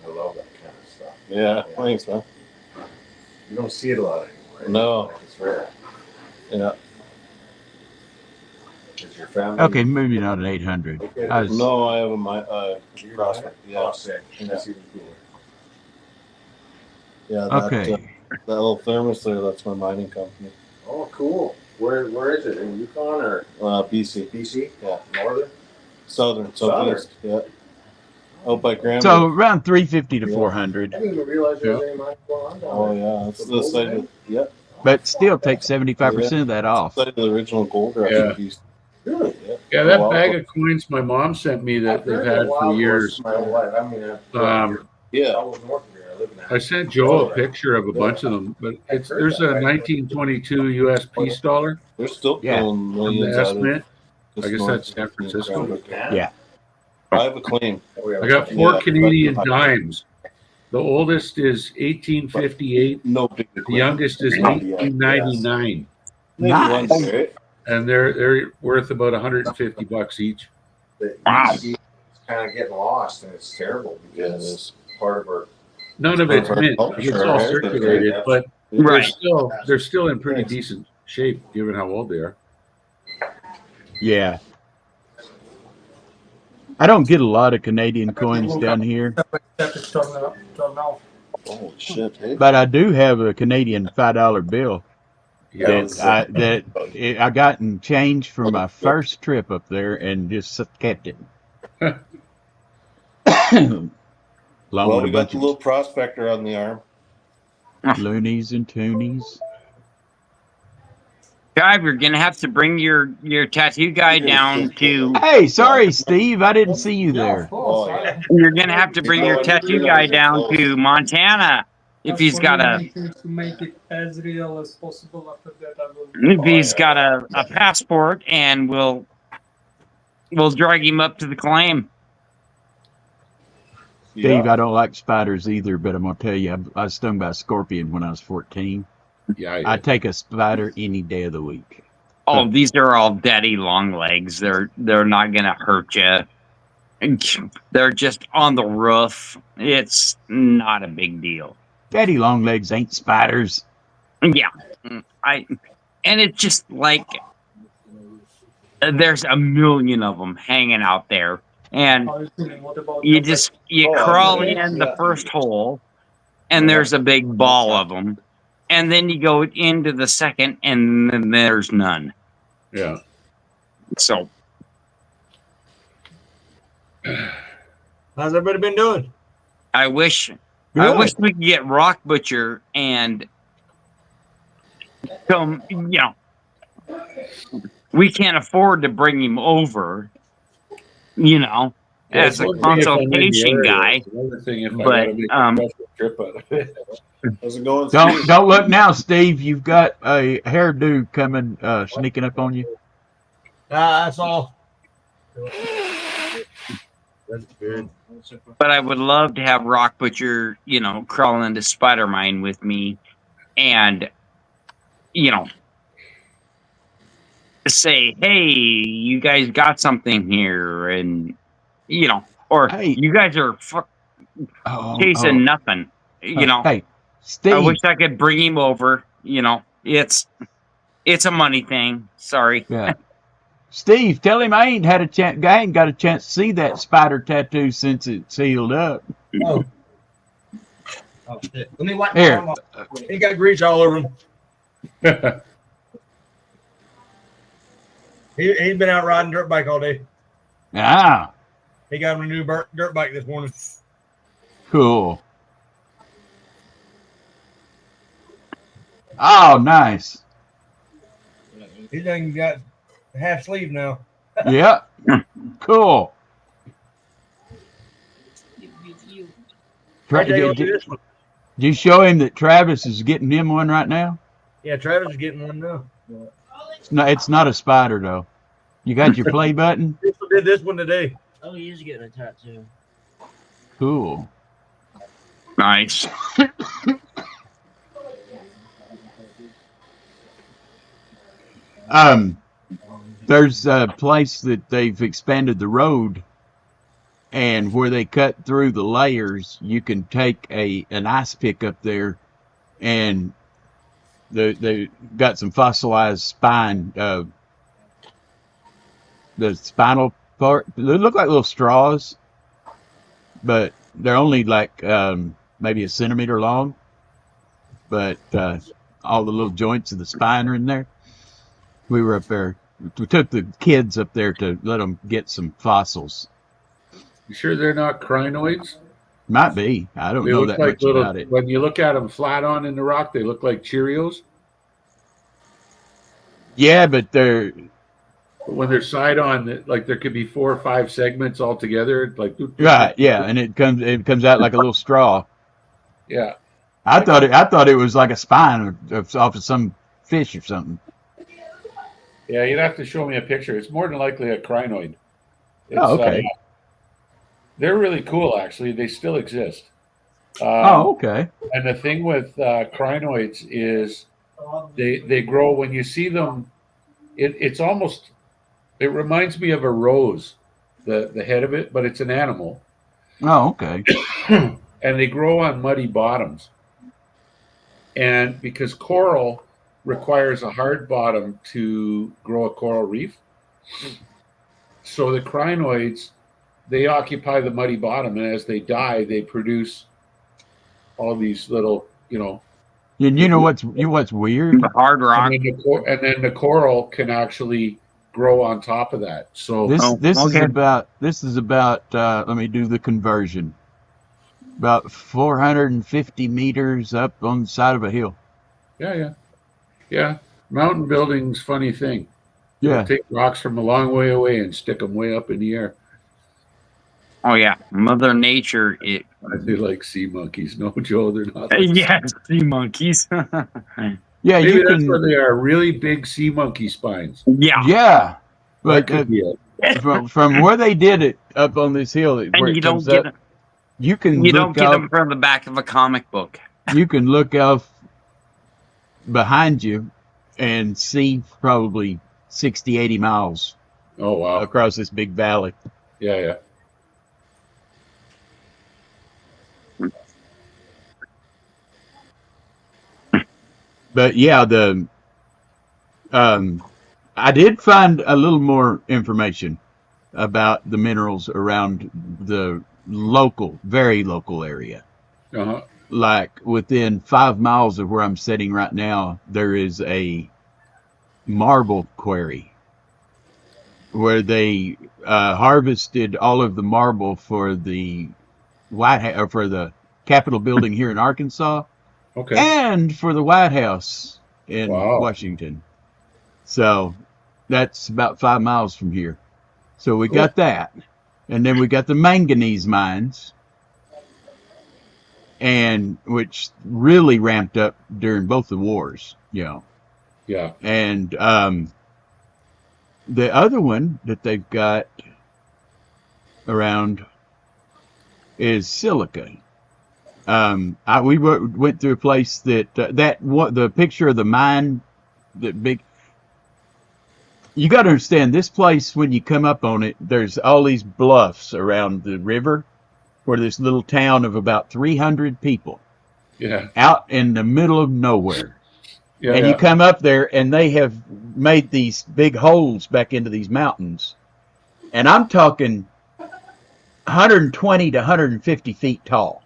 love that kind of stuff. Yeah, thanks, man. You don't see it a lot anymore. No. Like it's rare. Yeah. Is your family? Okay, maybe not an 800. No, I have a prospect. Yeah. Oh, sick. That's even cooler. Yeah, Okay. that little thermos there, that's my mining company. Oh, cool. Where is it? In Yukon or BC. BC? Yeah. Northern? Southern. Yeah. Out by Granby. So around 350 to 400, I didn't even realize there was any mine going on down Oh there. yeah, that's the site of but still take 75% of that off. site of the original gold rush Yeah. in BC. Really? Yeah, that bag of coins my mom sent me that they've had for years. My whole life. I mean, I Yeah. was north of here. I live in that. I sent Joe a picture of a bunch of them, but there's a 1922 U.S. peace dollar They're still Yeah. pulling on millions the out of estimate. this I guess north that's San Francisco. Yeah. I have a claim. I got 4 Yeah. Canadian dimes. The oldest is 1858. No big The youngest is 1899, Maybe Nice. once, right? and they're worth about $150 each. Wow. It's kind of getting lost, and it's terrible Yeah, it because is. part of our None of it's mint. It's all circulated, but Right. they're still in pretty decent shape given how old they are. Yeah. I don't get a lot of Canadian coins down here, Oh shit! Hey. but I do have a Canadian $5 bill Yeah, that I got in change for my first trip up there and just kept it. Along Well, with we a got bunch the of little prospector on the arm. loonies and toonies. Guy, you're gonna have to bring your tattoo guy down to. Hey, sorry, Steve, I didn't see you Yeah, there. of course. Oh, yeah. You're gonna have to bring your tattoo guy down to Montana if he's got a to make it as real as possible. After that, I will. if he's got a passport, and we'll drag him up to the claim. Steve, I don't like spiders either, but I'm gonna tell you, I was stung by a scorpion when I was 14. Yeah, I'd take a spider any day of the week. Oh, these are all daddy long legs. They're not gonna hurt you. They're just on the roof. It's not a big deal. Daddy long legs ain't spiders. Yeah, and it's just like there's a million of them hanging out there, and you crawl in the first hole, and there's a big ball of them, and then you go into the second, and then there's none. Yeah. So, how's everybody been doing? I wish we could get Rock Butcher and come. We can't afford to bring him over. As a consultation guy. But trip out of it. How's it going? Don't look now, Steve. You've got a hairdo coming, sneaking up on you. That's all. That's good. But I would love to have Rock Butcher, crawl into Spider Mine with me, and say, "Hey, you guys got something here," and or Hey. you guys are chasing nothing. Hey, Steve. I wish I could bring him over. It's a money thing. Sorry. Yeah. Steve, tell him I ain't got a chance to see that spider tattoo since it's sealed up. Oh shit. Let me wipe Here. my arm off. He got grease all over him. He's been out riding dirt bike all day. Ah, He got him a new dirt bike this morning. cool. Oh, nice. He done got half sleeve now. Yeah, cool. Right there, Did this one. you show him that Travis is getting him one right now? Yeah, Travis is getting one now. It's not a spider though. You got your play button? This one did this one today. Oh, he is getting a tattoo. Cool. Nice. There's a place that they've expanded the road, and where they cut through the layers, you can take an ice pick up there, and they got some fossilized spine. The spinal part, they look like little straws, but they're only like maybe a centimeter long. But all the little joints of the spine are in there. We were up there. We took the kids up there to let them get some fossils. You sure they're not crinoids? Might be. I don't They know look that like much little, about it. when you look at them flat on in the rock, they look like Cheerios. Yeah, but they're But when they're side on, like there could be 4 or 5 segments all together. Like right. Yeah, and it comes out like a little straw. Yeah. I thought it was like a spine off of some fish or something. Yeah, you'd have to show me a picture. It's more than likely a crinoid. It's, Oh, okay. They're really cool, actually. They still exist. Oh, okay. And the thing with crinoids is they grow when you see them. It's almost, it reminds me of a rose, the head of it, but it's an animal. Oh, okay. And they grow on muddy bottoms. And because coral requires a hard bottom to grow a coral reef, so the crinoids, they occupy the muddy bottom, and as they die, they produce all these little, You know what's weird? The hard rock. and then the coral can actually grow on top of that. So This is about let me do the conversion. About 450 meters up on the side of a hill. yeah, mountain building's funny thing. Yeah. They'll take rocks from a long way away and stick them way up in the air. Oh yeah, Mother Nature. It. They like sea monkeys. No, Joe, they're not. Like Yeah, sea monkeys. Yeah, Maybe you that's what can. they are. Really big sea monkey spines. Yeah, Yeah, That but could be it. from where they did it up on this hill, where and it comes up, you can you don't look get out. them from the back of a comic book. You can look out behind you and see probably 60, 80 miles Oh wow. across this big valley. Yeah, yeah. But yeah, I did find a little more information about the minerals around the very local area. Uh-huh. Like within 5 miles of where I'm sitting right now, there is a marble quarry where they harvested all of the marble for the for the Capitol building here in Arkansas, Okay. and for the White House in Wow. Washington. So that's about 5 miles from here. So we got that, and then we got the manganese mines, and which really ramped up during both the wars, Yeah. And the other one that they've got around is silica. We went through a place the picture of the mine, that big. You got to understand this place. When you come up on it, there's all these bluffs around the river, where this little town of about 300 people, Yeah. out in the middle of nowhere. Yeah. And you come up there, and they have made these big holes back into these mountains, and I'm talking 120 to 150 feet tall.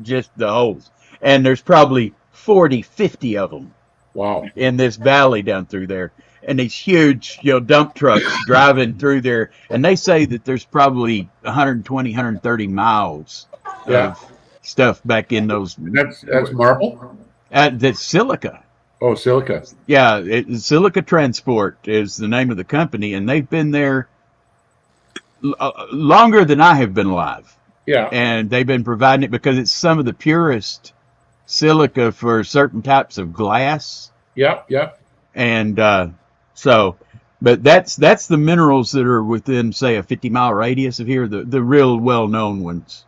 Just the holes, and there's probably 40, 50 of them. Wow. In this valley down through there, and these huge, dump trucks driving through there, and they say that there's probably 120, 130 miles of stuff back in those. That's marble. That's silica. Oh, silica. Yeah, Silica Transport is the name of the company, and they've been there longer than I have been alive. Yeah. And they've been providing it because it's some of the purest silica for certain types of glass. Yep. And but that's the minerals that are within, say, a 50-mile radius of here, the real well-known ones.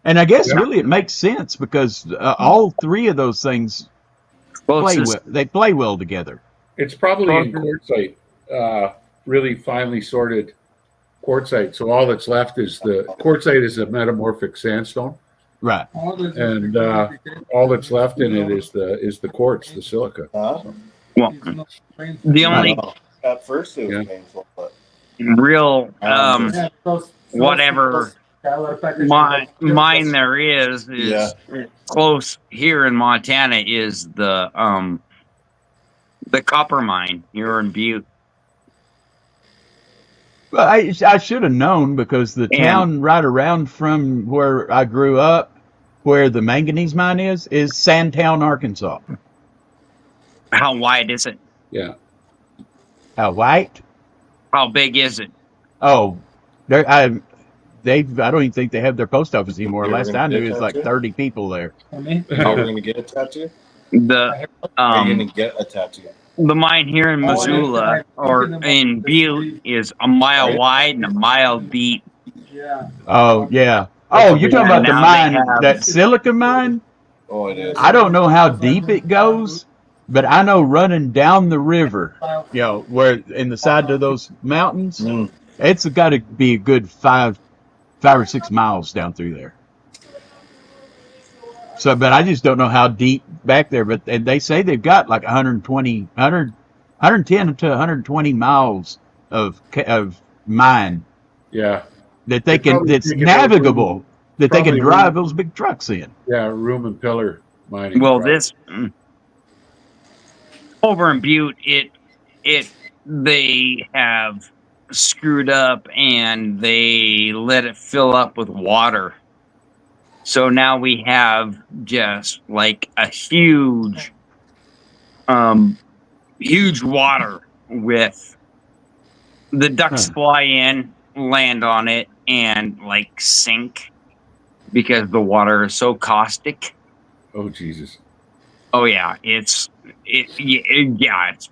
And I guess really it makes sense because all three of those things play well together. It's probably in quartzite, really finely sorted quartzite. So all that's left is the quartzite is a metamorphic sandstone. Right. And all that's left in it is the quartz, the silica. So. Well, the only at first it was painful, but real whatever mine there is close here in Montana is the copper mine here in Butte. Well, I should have known because the town right around from where I grew up, where the manganese mine is Sandtown, Arkansas. How wide is it? Yeah. How wide? How big is it? Oh, I don't even think they have their post office anymore. Last I knew, it was like 30 people there. Are we going to get a tattoo? Are you going to get a tattoo? The mine here in Missoula or in Butte is a mile wide and a mile deep. Yeah. Oh, yeah. Oh, you're talking about the mine, that silica mine? Oh, it is. I don't know how deep it goes, but I know running down the river, where in the side of those mountains, it's got to be a good 5 or 6 miles down through there. So, but I just don't know how deep back there. But they say they've got like 110 to 120 miles of mine. Yeah. That they can, that's navigable, that they can drive those big trucks in. Yeah, room and pillar mining. Well, this over in Butte, they have screwed up and they let it fill up with water. So now we have just like a huge water with The ducks fly in, land on it, and like sink because the water is so caustic. Oh Jesus! Oh yeah, it's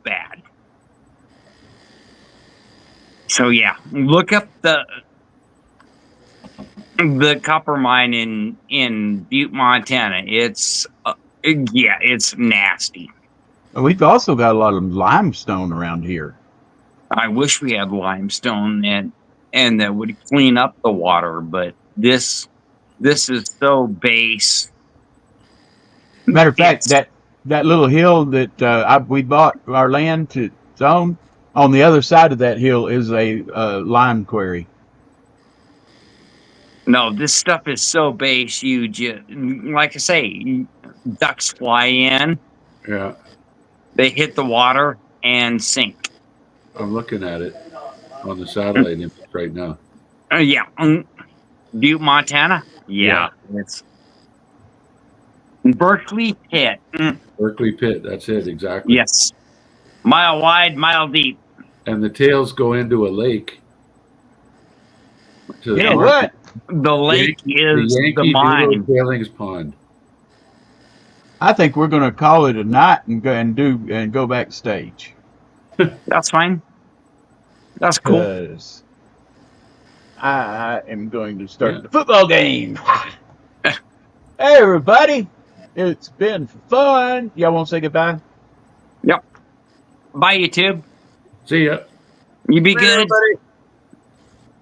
bad. So yeah, look up the copper mine in Butte, Montana. It's nasty. We've also got a lot of limestone around here. I wish we had limestone and that would clean up the water, but this is so base. Matter of fact, that little hill that we bought our land to own, on the other side of that hill is a lime quarry. No, this stuff is so base. You just, like I say, ducks fly in. Yeah. They hit the water and sink. I'm looking at it on the satellite image right now. Yeah. Butte, Montana? Yeah. It's Berkeley Pit. Berkeley Pit. That's it. Exactly. Yes. Mile wide, mile deep. And the tails go into a lake. Yeah, what? The lake is the mine. Tailings pond. I think we're going to call it a night and go backstage. That's fine. That's cool. Because I am going to start the football game. Hey, everybody. It's been fun. Y'all want to say goodbye? Yep. Bye, YouTube. See ya. You be good.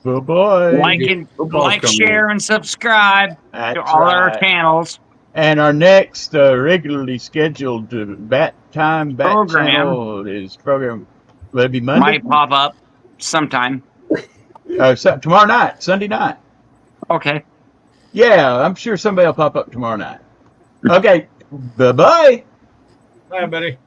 Bye-bye. Like, share, and subscribe to all our channels. And our next regularly scheduled Bat channel is program. Will it be Monday? Might pop up sometime. Tomorrow night, Sunday night. Okay. Yeah, I'm sure somebody will pop up tomorrow night. Okay. Bye-bye. Bye, buddy.